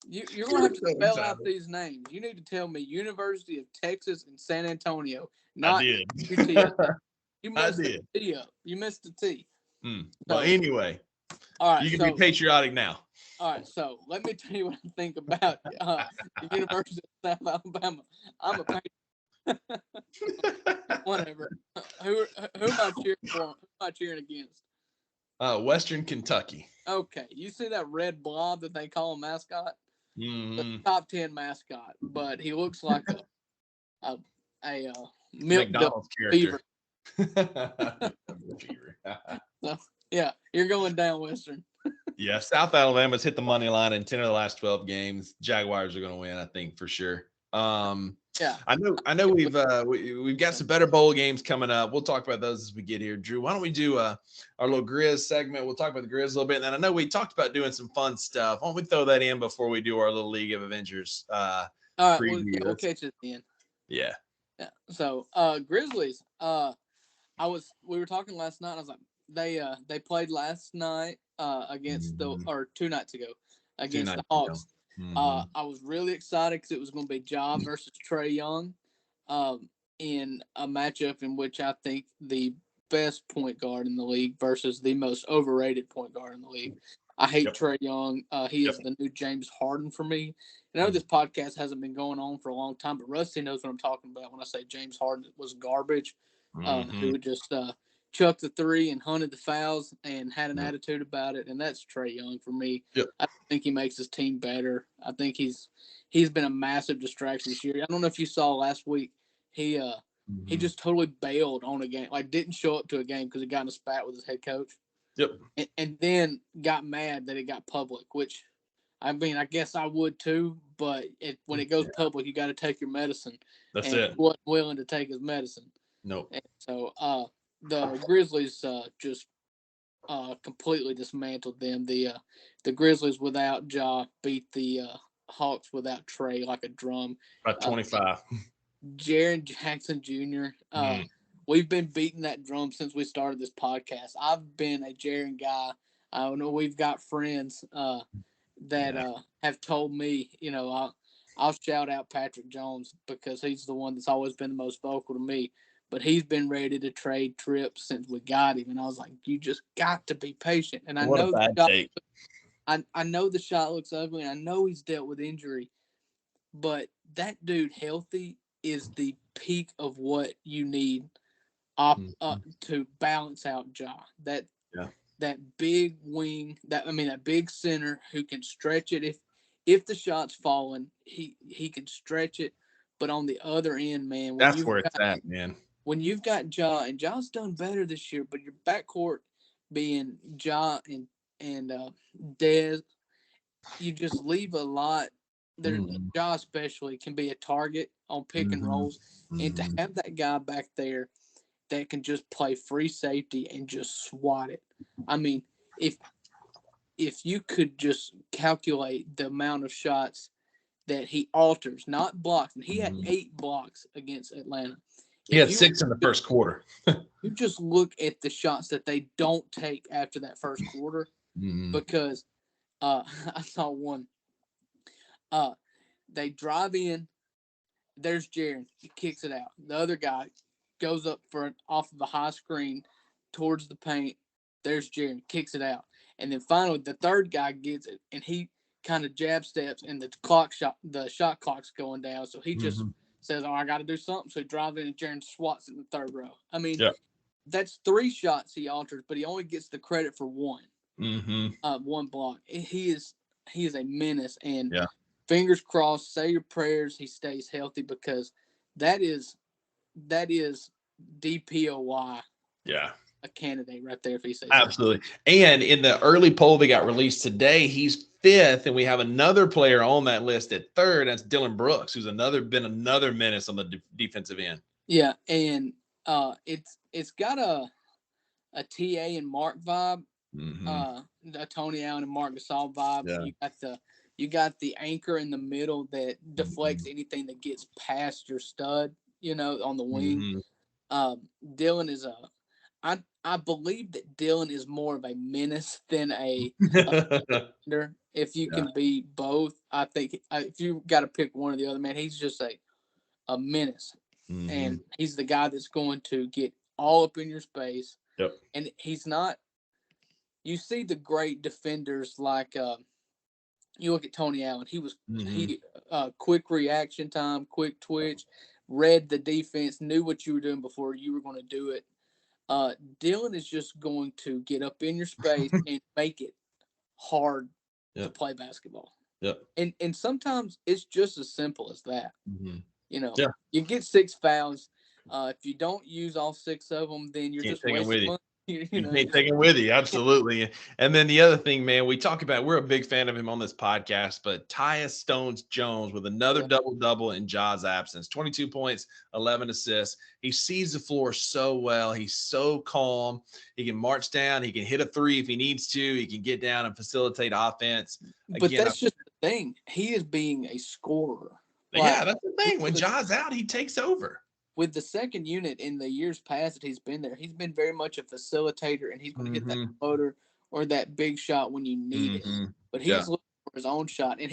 you're going to have to spell out these names. You need to tell me University of Texas and San Antonio, not UTSA. You messed the T up. You missed the T. Well, anyway. All right, you can be patriotic now. All right, so let me tell you what I think about the University of South Alabama. I'm a patriot. Whatever. Who am I cheering for? Who am I cheering against? Western Kentucky. Okay, you see that red blob that they call a mascot? Mm-hmm. The top 10 mascot, but he looks like a McDonald's character. So, yeah, you're going down Western. Yeah, South Alabama's hit the money line in 10 of the last 12 games. Jaguars are going to win, I think, for sure. Yeah, I know we've got some better bowl games coming up. We'll talk about those as we get here. Drew, why don't we do our little Grizz segment? We'll talk about the Grizz a little bit, and then I know we talked about doing some fun stuff. Why don't we throw that in before we do our little League of Avengers all right, preview? we'll catch it at the end. Yeah. So Grizzlies. We were talking last night. I was like, they played last night against or 2 nights ago against the Hawks. I was really excited because it was going to be Ja versus Trae Young in a matchup in which I think the best point guard in the league versus the most overrated point guard in the league. I hate Trae Young. He is the new James Harden for me. And I know this podcast hasn't been going on for a long time, but Rusty knows what I'm talking about when I say James Harden was garbage. Who would just chuck the three and hunted the fouls and had an attitude about it. And that's Trae Young for me. I think he makes his team better. I think he's he's been a massive distraction this year. I don't know if you saw last week. He he Mhm. just totally bailed on a game, like didn't show up to a game because he got in a spat with his head coach, Yep. and then got mad that it got public. Which, I mean, I guess I would too, but when it goes Yeah, public, you got to take your medicine, that's and he it. wasn't willing to take his medicine. Nope. And so the Grizzlies just completely dismantled them. The Grizzlies without Ja beat the Hawks without Trey like a drum. About Uh, 25. Jaren Jackson Jr. Mm. We've been beating that drum since we started this podcast. I've been a Jaren guy. I know we've got friends that Yeah. have told me, I'll shout out Patrick Jones because he's the one that's always been the most vocal to me. But he's been ready to trade trips since we got him, and I was like, "You just got to be patient." And What a bad take. I know the shot looks ugly, and I know he's dealt with injury, but that dude healthy is the peak of what you need Mhm. to balance out Ja. That Yeah. that big wing, that big center who can stretch it if the shot's falling, he can stretch it. But on the other end, man, That's where it's at, man. when you've got Ja, and Ja's done better this year, but your backcourt being Ja and Dez, you just leave a lot. There, Mhm. Ja especially can be a target on pick and Mhm. rolls, and to Mhm. have that guy back there that can just play free safety and just swat it. I mean, if if you could just calculate the amount of shots that he alters, not blocks, and he had Mhm. 8 blocks against Atlanta. He If had you 6 in the first quarter. you just look at the shots that they don't take after that first quarter, Mhm. because I saw one. Uh, they drive in. There's Jaron. He kicks it out. The other guy goes up for off of a high screen towards the paint. There's Jaron. Kicks it out. And then finally, the third guy gets it, and he kind of jab steps, and the shot clock's going down. So he just Mhm. says, "Oh, I got to do something." So he drives in, and Jaron swats in the third row. I mean, Yeah. that's 3 shots he alters, but he only gets the credit for one. Mhm. One block. He is a menace, and Yeah. fingers crossed. Say your prayers. He stays healthy, because that is DPOY, Yeah. a candidate right there if he stays healthy. Absolutely. And in the early poll that got released today, he's 5th, and we have another player on that list at 3rd. That's Dylan Brooks, who's been another menace on the defensive end. Yeah, and it's got a TA and Mark vibe, Mhm. a Tony Allen and Mark Gasol vibe. Yeah. You got the anchor in the middle that deflects Mhm. anything that gets past your stud, on the wing. Mhm. Dylan is I believe that Dylan is more of a menace than a defender. If you Yeah. can be both, I think if you got to pick one or the other, man, he's just a menace, and Mhm. he's the guy that's going to get all up in your space. Yep. And he's not. You see the great defenders like you look at Tony Allen. Mhm. He quick reaction time, quick twitch, read the defense, knew what you were doing before you were going to do it. Dylan is just going to get up in your space and make it hard to Yep. play basketball. Yep. And sometimes it's just as simple as that. Mhm. You know, Yeah. you get 6 fouls. If you don't use all 6 of them, then you're Can't just take him with wasting you. money. You You know, can't take him with you. Absolutely. And then the other thing, man, we talk about, we're a big fan of him on this podcast, but Tyus Stones Jones with another yeah. double-double in Ja's absence, 22 points, 11 assists. He sees the floor so well. He's so calm. He can march down. He can hit a 3 if he needs to. He can get down and facilitate offense. But Again, that's just the thing. He is being a scorer. yeah, Like that's the thing. When Ja's out, he takes over. with the second unit in the years past that he's been there, he's been very much a facilitator, and he's going to hit that Mm-hmm. floater or that big shot when you need it. Mm-hmm. But Yeah. he's looking for his own shot, and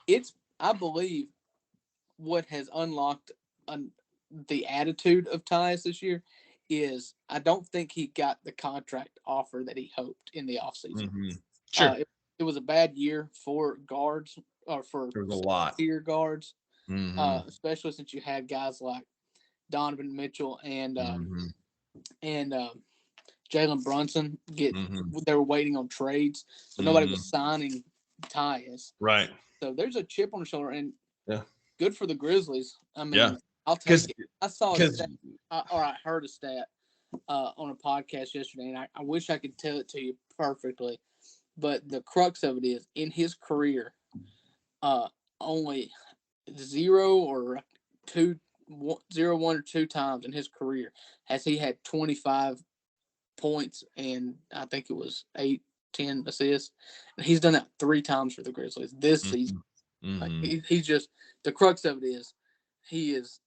it's I believe what has unlocked the attitude of Tyus this year is I don't think he got the contract offer that he hoped in the offseason. Mm-hmm. Sure. It was a bad year for guards or for There was a lot. tier guards, Mm-hmm. especially since you had guys like Donovan Mitchell Mm-hmm. and Jalen Brunson get. Mm-hmm. They were waiting on trades, so nobody Mm-hmm. was signing Tyus. Right. So there's a chip on the shoulder, and Yeah. good for the Grizzlies. I mean, Yeah. I'll take it. I saw a stat, or I heard a stat on a podcast yesterday, and I wish I could tell it to you perfectly. But the crux of it is, in his career, only 1 or 2 times in his career has he had 25 points and I think it was 8-10 assists. And he's done that 3 times for the Grizzlies this season. Like he's just, the crux of it is he is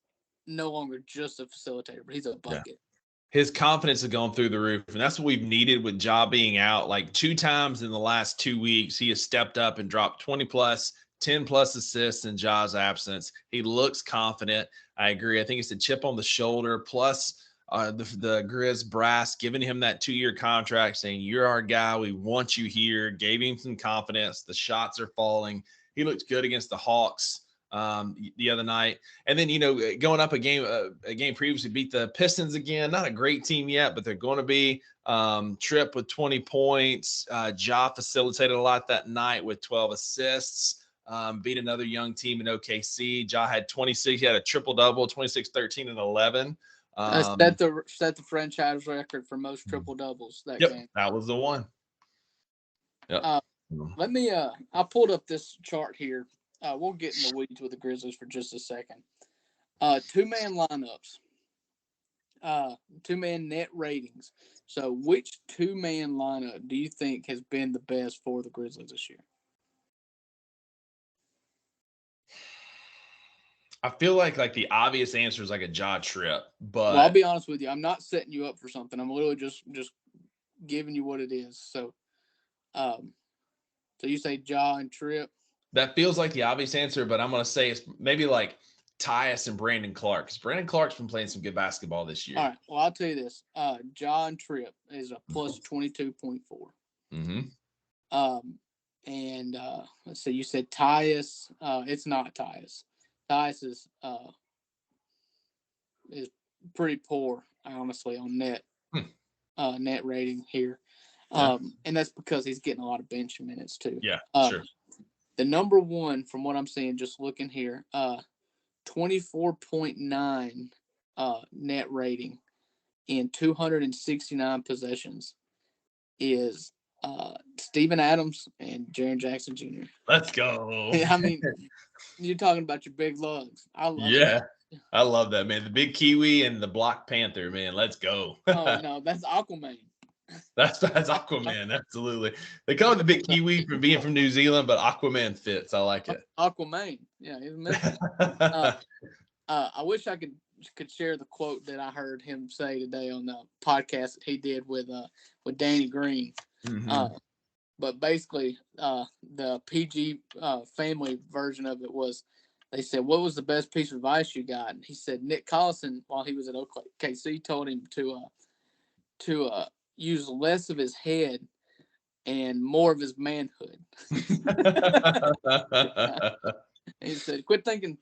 no longer just a facilitator, but he's a bucket. Yeah. His confidence has gone through the roof, and that's what we've needed with Ja being out. Like 2 times in the last 2 weeks, he has stepped up and dropped 20 plus, 10 plus assists in Ja's absence. He looks confident. I agree. I think it's a chip on the shoulder, plus the Grizz brass giving him that 2-year contract, saying, "You're our guy. We want you here." Gave him some confidence. The shots are falling. He looked good against the Hawks the other night. And then, going up a game previously, beat the Pistons again. Not a great team yet, but they're going to be. Tripp with 20 points. Ja facilitated a lot that night with 12 assists. Beat another young team in OKC. Ja had 26. He had a triple-double, 26, 13, and 11. Set the franchise record for most triple-doubles that game. That was the one. Yep. Let me I pulled up this chart here. We'll get in the weeds with the Grizzlies for just a second. 2-man lineups. 2-man net ratings. So which 2-man lineup do you think has been the best for the Grizzlies this year? I feel like the obvious answer is like a Ja Tripp, but I'll be honest with you. I'm not setting you up for something. I'm literally just giving you what it is. So you say Ja and Tripp? That feels like the obvious answer, but I'm going to say it's maybe like Tyus and Brandon Clark, because Brandon Clark's been playing some good basketball this year. All right. Well, I'll tell you this. Ja and Tripp is a plus 22.4. And let's see. You said Tyus. It's not Tyus. Tyus is pretty poor, honestly, on net rating here. And that's because he's getting a lot of bench minutes too. Yeah, sure. The number one, from what I'm seeing, just looking here, 24.9 net rating in 269 possessions is Steven Adams and Jaren Jackson Jr. Let's go. I mean, you're talking about your big lugs. I love it. I love that, man. The big Kiwi and the Black Panther, man. Let's go. Oh, no, that's Aquaman. That's Aquaman, absolutely. They call it the big Kiwi for being from New Zealand, but Aquaman fits. I like it. Aquaman, yeah. I wish I could share the quote that I heard him say today on the podcast that he did with Danny Green. But basically, the PG family version of it was, they said, "What was the best piece of advice you got?" And he said Nick Collison, while he was at OKC, told him to use less of his head and more of his manhood. He said, quit thinking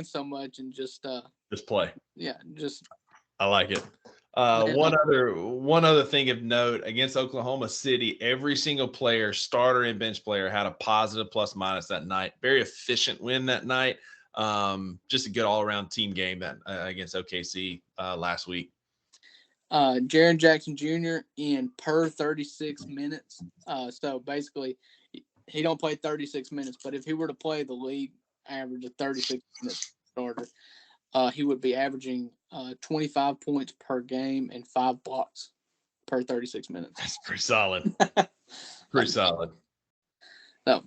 so much and just play. Yeah, I like it. One other thing of note, against Oklahoma City, every single player, starter and bench player, had a positive plus minus that night. Very efficient win that night. Just a good all-around team game that against OKC last week. Jaren Jackson Jr. in per 36 minutes. So basically, he don't play 36 minutes, but if he were to play the league average of 36 minutes starter, he would be averaging 25 points per game and 5 blocks per 36 minutes. That's pretty solid. Pretty solid. So,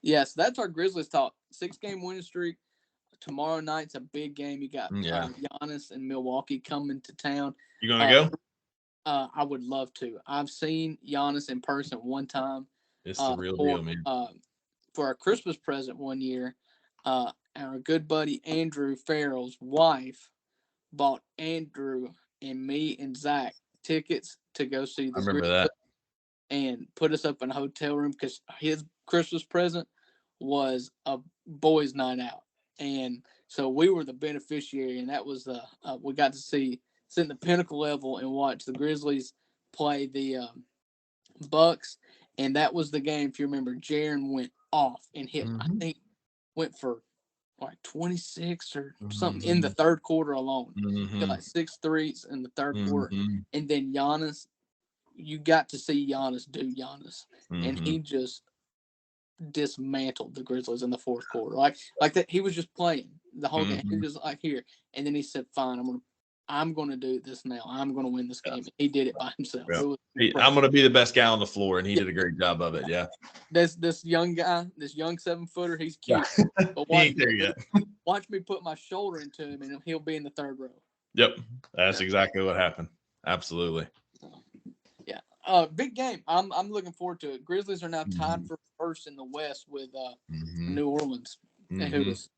yes, that's our Grizzlies talk. 6-game winning streak. Tomorrow night's a big game. You got Giannis and Milwaukee coming to town. You gonna go? I would love to. I've seen Giannis in person one time. It's the real deal, man. For a Christmas present one year, our good buddy Andrew Farrell's wife bought Andrew and me and Zach tickets to go see the I remember that. And put us up in a hotel room because his Christmas present was a boys' night out. And so we were the beneficiary, and that was we got to sit in the pinnacle level and watch the Grizzlies play the Bucks. and that was the game. If you remember, Jaron went off and hit. I Mm-hmm. think went for like 26 or something in the Mm-hmm. third quarter alone. Hit Mm-hmm. like 6 threes in the third quarter, Mm-hmm. and then Giannis. You got to see Giannis do Giannis, and Mm-hmm. he just dismantled the Grizzlies in the fourth quarter. Like that, he was just playing the whole game. He Mm-hmm. was like here, and then he said, "Fine, I'm gonna do this now. I'm gonna win this game." And he did it by himself. Yeah. It was I'm impressive. going to be the best guy on the floor, and he Yeah, did a great job of it. Yeah. this young guy, this young 7-footer, he's Yeah. cute. But He ain't there yet. watch me put my shoulder into him, and he'll be in the third row. Yep. That's Yeah. exactly what happened. Absolutely. Yeah. Big game. I'm looking forward to it. Grizzlies are now tied Mm-hmm. for first in the West with Mm-hmm. New Orleans, who Mm-hmm. is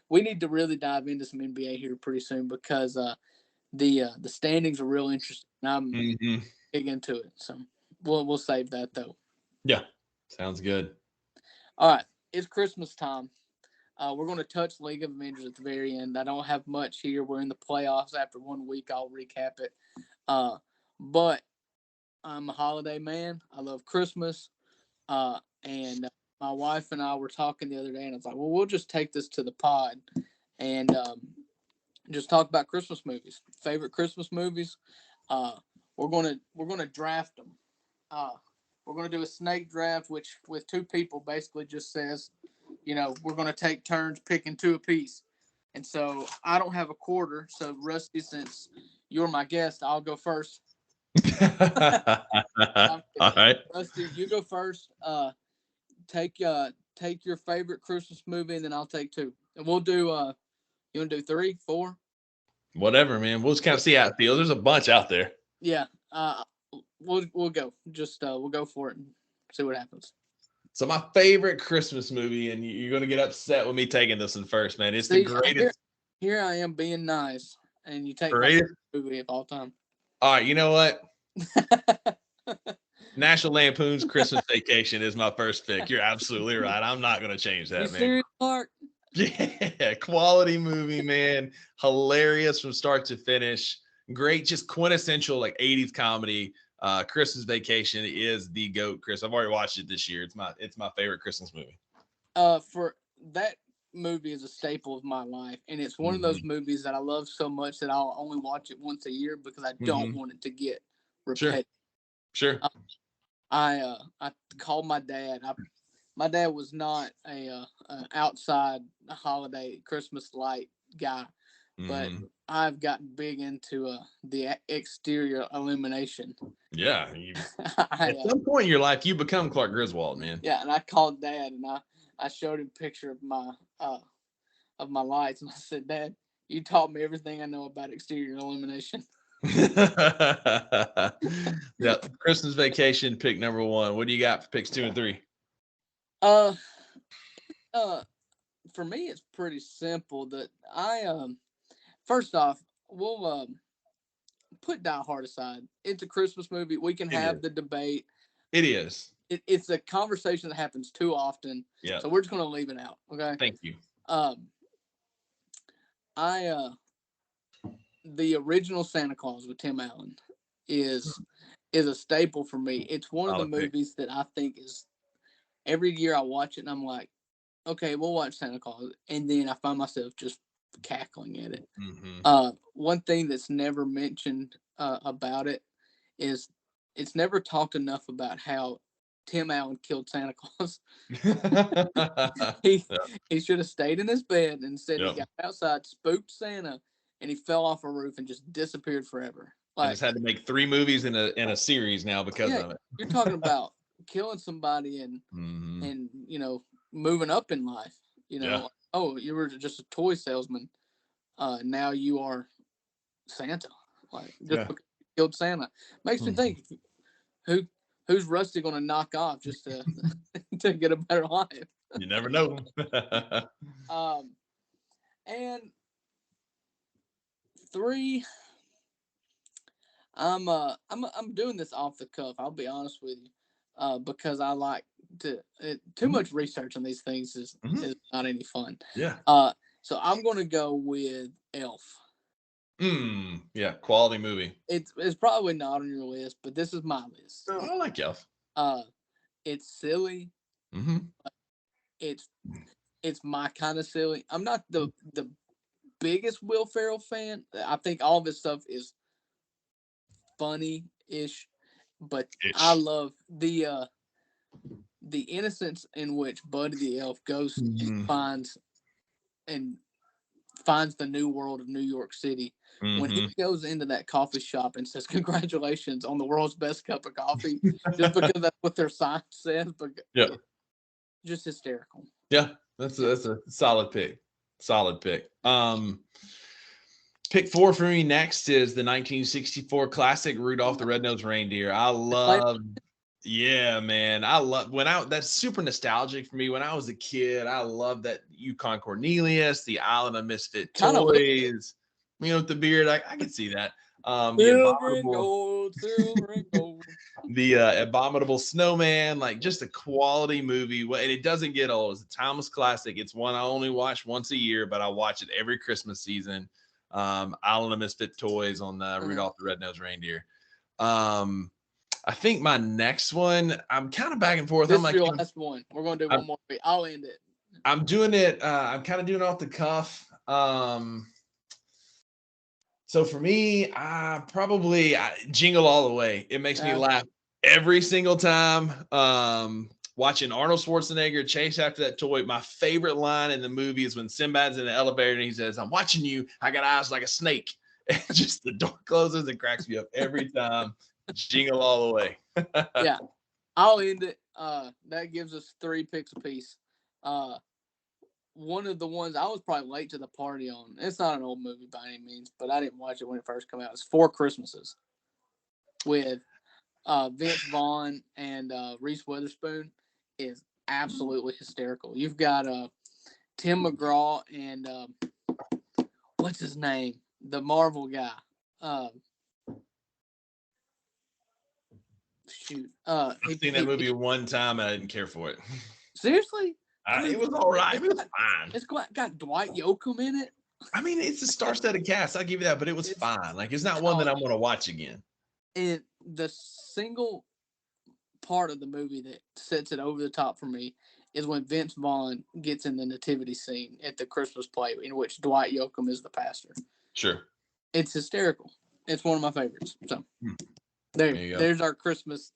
we need to really dive into some NBA here pretty soon because the standings are real interesting. I'm Mm-hmm. big into it, so we'll save that though. Yeah. Sounds good. All right, it's Christmas time. We're going to touch League of Avengers at the very end. I don't have much here. We're in the playoffs. After 1 week, I'll recap it. But I'm a holiday man. I love Christmas. And my wife and I were talking the other day, and I was like, well, we'll just take this to the pod and just talk about Christmas movies, favorite Christmas movies. Uh, we're gonna draft them. Uh, we're gonna do a snake draft, which with two people basically just says, we're gonna take turns picking two apiece. And so I don't have a quarter, so Rusty, since you're my guest, I'll go first. All right. Rusty, you go first. Take take your favorite Christmas movie, and then I'll take two, and we'll do. You want to do 3, 4? Whatever, man. We'll just kind of see how it feels. There's a bunch out there. Yeah. We'll go. Just we'll go for it and see what happens. So my favorite Christmas movie, and you're going to get upset with me taking this one first, man. It's the See, greatest. here I am being nice, and you take my Greatest. movie of all time. All right. You know what? National Lampoon's Christmas Vacation is my first pick. You're absolutely right. I'm not going to change You that, man. serious, Mark? Yeah, quality movie, man. Hilarious from start to finish. Great, just quintessential like 80s comedy. Christmas Vacation is the GOAT, Chris. I've already watched it this year. It's my favorite Christmas movie. For that movie is a staple of my life, and it's one of those Mm-hmm. movies that I love so much that I'll only watch it once a year because I don't Mm-hmm. want it to get Sure. repetitive. Sure. I called my dad. My dad was not a outside holiday Christmas light guy, but Mm-hmm. I've gotten big into the exterior illumination. Yeah. I, At some point in your life, you become Clark Griswold, man. yeah, and I called Dad and I showed him a picture of my lights, and I said, Dad, you taught me everything I know about exterior illumination. Yeah. Christmas Vacation, pick number one. What do you got for picks 2 and 3? Uh, uh, for me, it's pretty simple. That first off, we'll put Die Hard aside. It's a Christmas movie. We can It have is. the debate. It is. It's a conversation that happens too often. Yeah. So we're just gonna leave it out. Okay. Thank you. I the original Santa Claus with Tim Allen is a staple for me. It's one of the Solid pick. movies that I think is every year I watch it and I'm like, okay, we'll watch Santa Claus, and then I find myself just cackling at it. Mm-hmm. One thing that's never mentioned about it is it's never talked enough about how Tim Allen killed Santa Claus. he Yeah. he should have stayed in his bed, and instead he Yep. got outside, spooked Santa, and he fell off a roof and just disappeared forever. And Like, just had to make 3 movies in a series now because yeah, of it. you're talking about killing somebody and Mm-hmm. and moving up in life. Yeah. Oh, you were just a toy salesman. Now you are Santa. Like, just Yeah. because you killed Santa makes me Mhm. think who who's Rusty going to knock off just to to get a better life. You never know. And 3, I'm doing this off the cuff. I'll be honest with you, because I like to. Too much research on these things is not any fun. Yeah. So I'm going to go with Elf. Yeah. Quality movie. It's probably not on your list, but this is my list. No, I like Elf. It's silly. Mm-hmm. It's it's my kind of silly. I'm not the biggest Will Ferrell fan. I think all of his stuff is funny ish, but I Ish. love the innocence in which Buddy the Elf goes and Mm-hmm. and finds the new world of New York City. When he Mm-hmm. goes into that coffee shop and says, "Congratulations on the world's best cup of coffee," just because that's what their sign says, but Yeah. just hysterical. Yeah. That's a solid pick. Solid pick. Pick four for me next is the 1964 classic Rudolph the Red-Nosed Reindeer. I love, yeah, man. I love that's super nostalgic for me. When I was a kid, I loved that Yukon Cornelius, the Island of Misfit Kind of Toys, with the beard. I can see that. The silver and abominable, gold, silver and gold. the abominable snowman, like just a quality movie. And it doesn't get old. It's a timeless classic. It's one I only watch once a year, but I watch it every Christmas season. Island of Misfit Toys on Rudolph the Red-Nosed Reindeer. I think my next one, I'm kind of back and forth. This I'm is like, your last one. We're gonna do one more. I'll end it. I'm doing it. I'm kind of doing it off the cuff. So for me, probably Jingle All the Way. It makes me laugh every single time. Watching Arnold Schwarzenegger chase after that toy. My favorite line in the movie is when Sinbad's in the elevator and he says, "I'm watching you. I got eyes like a snake." And just the door closes and cracks me up every time. Jingle All the Way. Yeah, I'll end it. That gives us 3 picks apiece. One of the ones I was probably late to the party on. It's not an old movie by any means, but I didn't watch it when it first came out. It's Four Christmases with Vince Vaughn and Reese Witherspoon. Is absolutely hysterical. You've got Tim McGraw and what's his name, the Marvel guy. Uh, shoot, I've seen that movie one time and I didn't care for it. Seriously, it was all right. It was fine. It's got Dwight Yoakam in it. I mean, it's a star-studded cast. I'll give you that, but it was fine. Like, it's not one that I'm going to watch again. And the single part of the movie that sets it over the top for me is when Vince Vaughn gets in the nativity scene at the Christmas play, in which Dwight Yoakam is the pastor. Sure. It's hysterical. It's one of my favorites. So there's our Christmas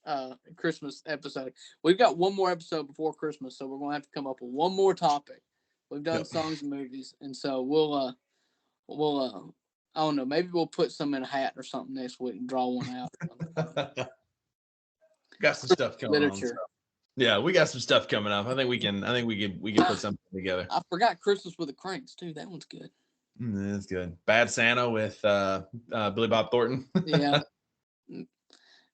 episode. We've got one more episode before Christmas, so we're gonna have to come up with one more topic. We've done songs and movies, and so we'll I don't know, maybe we'll put some in a hat or something next week and draw one out. Got some stuff coming on. So. Yeah, we got some stuff coming up. I think we can put something together. I forgot Christmas with the Cranks too. That one's good. That's good. Bad Santa with Billy Bob Thornton. Yeah.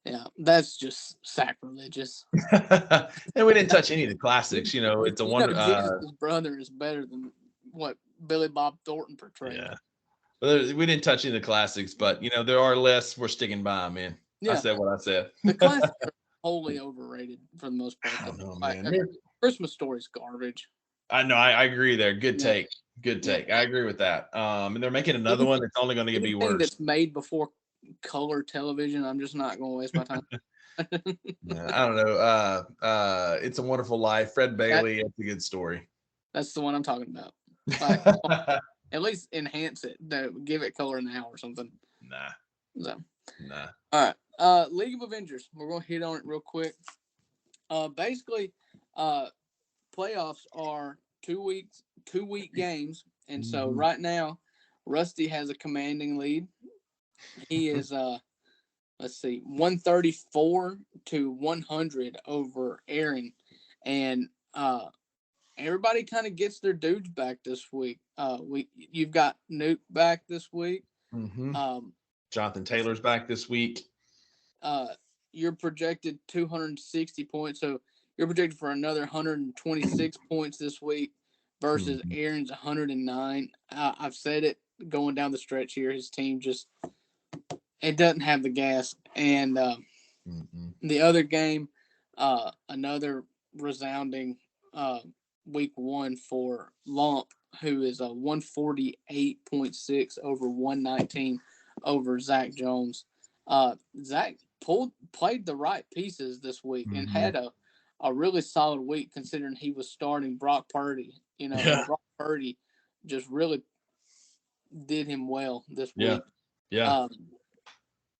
Yeah, that's just sacrilegious. And we didn't touch any of the classics. It's a wonder. Jesus' brother is better than what Billy Bob Thornton portrayed. Yeah, but we didn't touch any of the classics, but there are lists. We're sticking by them, man. Yeah. I said what I said. The classics are wholly overrated for the most part. I don't know, man. Christmas Story's garbage. I know. I agree there. Good take. Good take. I agree with that. And they're making another one that's only going to be worse. That's made before color television. I'm just not going to waste my time. I don't know. It's a Wonderful Life. Fred Bailey. It's a good story. That's the one I'm talking about. At least enhance it. Give it color now or something. Nah. So. Nah. All right. League of Avengers. We're going to hit on it real quick. Basically, playoffs are 2 week games, and so right now, Rusty has a commanding lead. He is 134 to 100 over Aaron, and everybody kind of gets their dudes back this week. You've got Nuke back this week. Mm-hmm. Jonathan Taylor's back this week. You're projected 260 points, so you're projected for another 126 points this week versus Aaron's 109. I've said it going down the stretch here. His team it doesn't have the gas. And the other game, another resounding week one for Lump, who is a 148.6 over 119 over Zach Jones. Zach played the right pieces this week and had a really solid week considering he was starting Brock Purdy. And Brock Purdy just really did him well this week. Yeah.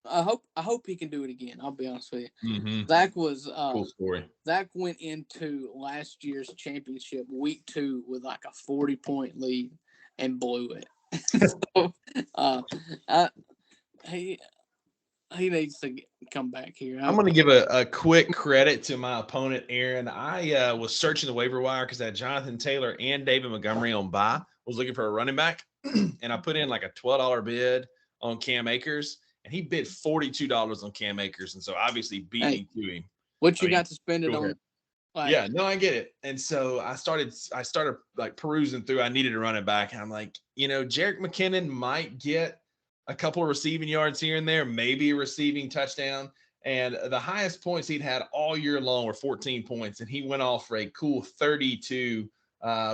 I hope he can do it again. I'll be honest with you. Mm-hmm. Zach was cool story. Zach went into last year's championship week 2 with like a 40-point lead and blew it. So he needs to come back here. I'm going to give a quick credit to my opponent, Aaron. I was searching the waiver wire because I had Jonathan Taylor and David Montgomery on bye. Was looking for a running back, and I put in like a $12 bid on Cam Akers, and he bid $42 on Cam Akers, and so obviously beat me to him. What you got to spend it on? Yeah, no, I get it. And so I started like perusing through. I needed a running back, and I'm like, Jerick McKinnon might get a couple of receiving yards here and there, maybe a receiving touchdown. And the highest points he'd had all year long were 14 points, and he went off for a cool 32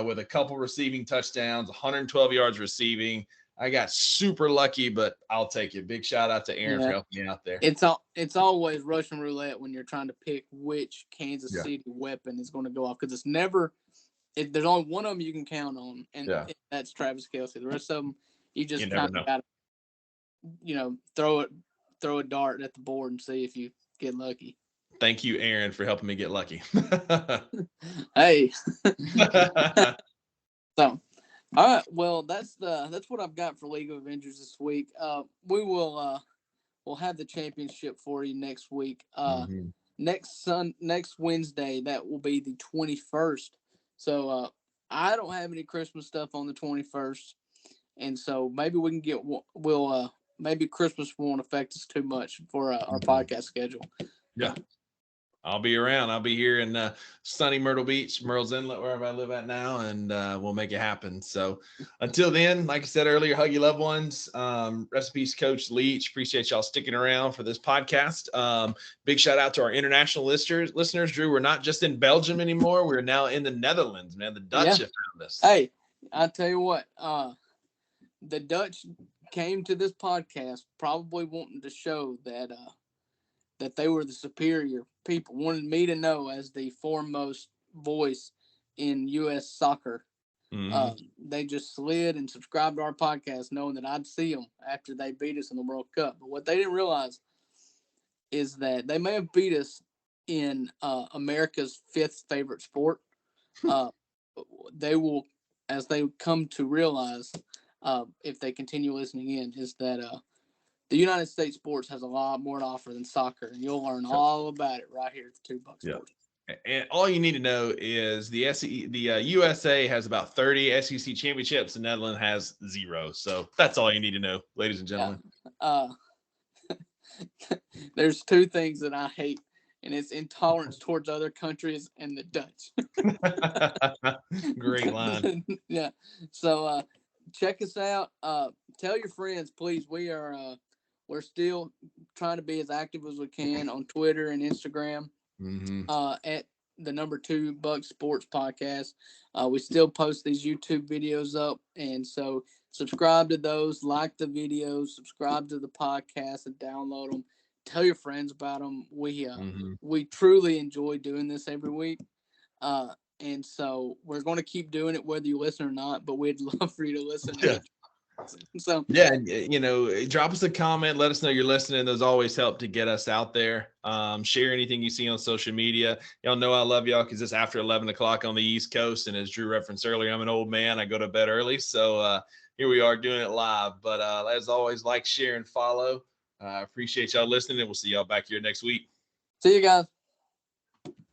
with a couple receiving touchdowns, 112 yards receiving. I got super lucky, but I'll take it. Big shout out to Aaron for helping me out there. It's always Russian roulette when you're trying to pick which Kansas City weapon is going to go off, because there's only one of them you can count on, and that's Travis Kelce. The rest of them, you just kind of got to, throw a dart at the board and see if you get lucky. Thank you, Aaron, for helping me get lucky. Hey. So. All right, well, that's what I've got for League of Avengers this week. We'll have the championship for you next week. Next Wednesday, that will be the 21st. So I don't have any Christmas stuff on the 21st, and so maybe we can maybe Christmas won't affect us too much for our podcast schedule. Yeah. I'll be around. I'll be here in sunny Myrtle Beach, Myrtle's Inlet, wherever I live at now, and we'll make it happen. So until then, like I said earlier, hug your loved ones. Rest in peace, Coach Leach. Appreciate y'all sticking around for this podcast. Big shout out to our international listeners. Drew, we're not just in Belgium anymore. We're now in the Netherlands, man. The Dutch have found us. Hey, I tell you what, the Dutch came to this podcast probably wanting to show that they were the superior people, wanted me to know as the foremost voice in U.S. soccer. They just slid and subscribed to our podcast knowing that I'd see them after they beat us in the World Cup. But what they didn't realize is that they may have beat us in America's 5th favorite sport. They will, as they come to realize, if they continue listening in, is that the United States sports has a lot more to offer than soccer, and you'll learn all about it right here at the 2 Bucks Sports. And all you need to know is the USA has about 30 SEC championships, and Netherlands has 0. So that's all you need to know, ladies and gentlemen. There's 2 things that I hate, and it's intolerance towards other countries and the Dutch. Great line. Yeah. So check us out. Tell your friends, please. We're still trying to be as active as we can on Twitter and Instagram at the number 2 Bucks Sports Podcast. We still post these YouTube videos up, and so subscribe to those, like the videos, subscribe to the podcast, and download them. Tell your friends about them. We truly enjoy doing this every week, and so we're going to keep doing it whether you listen or not. But we'd love for you to listen. So drop us a comment, let us know you're listening. Those always help to get us out there. Share anything you see on social media. Y'all know I love y'all because it's after 11 o'clock on the East Coast, and as Drew referenced earlier, I'm an old man. I go to bed early, so here we are doing it live. But as always, like, share, and follow. Appreciate y'all listening, and we'll see y'all back here next week. See you guys.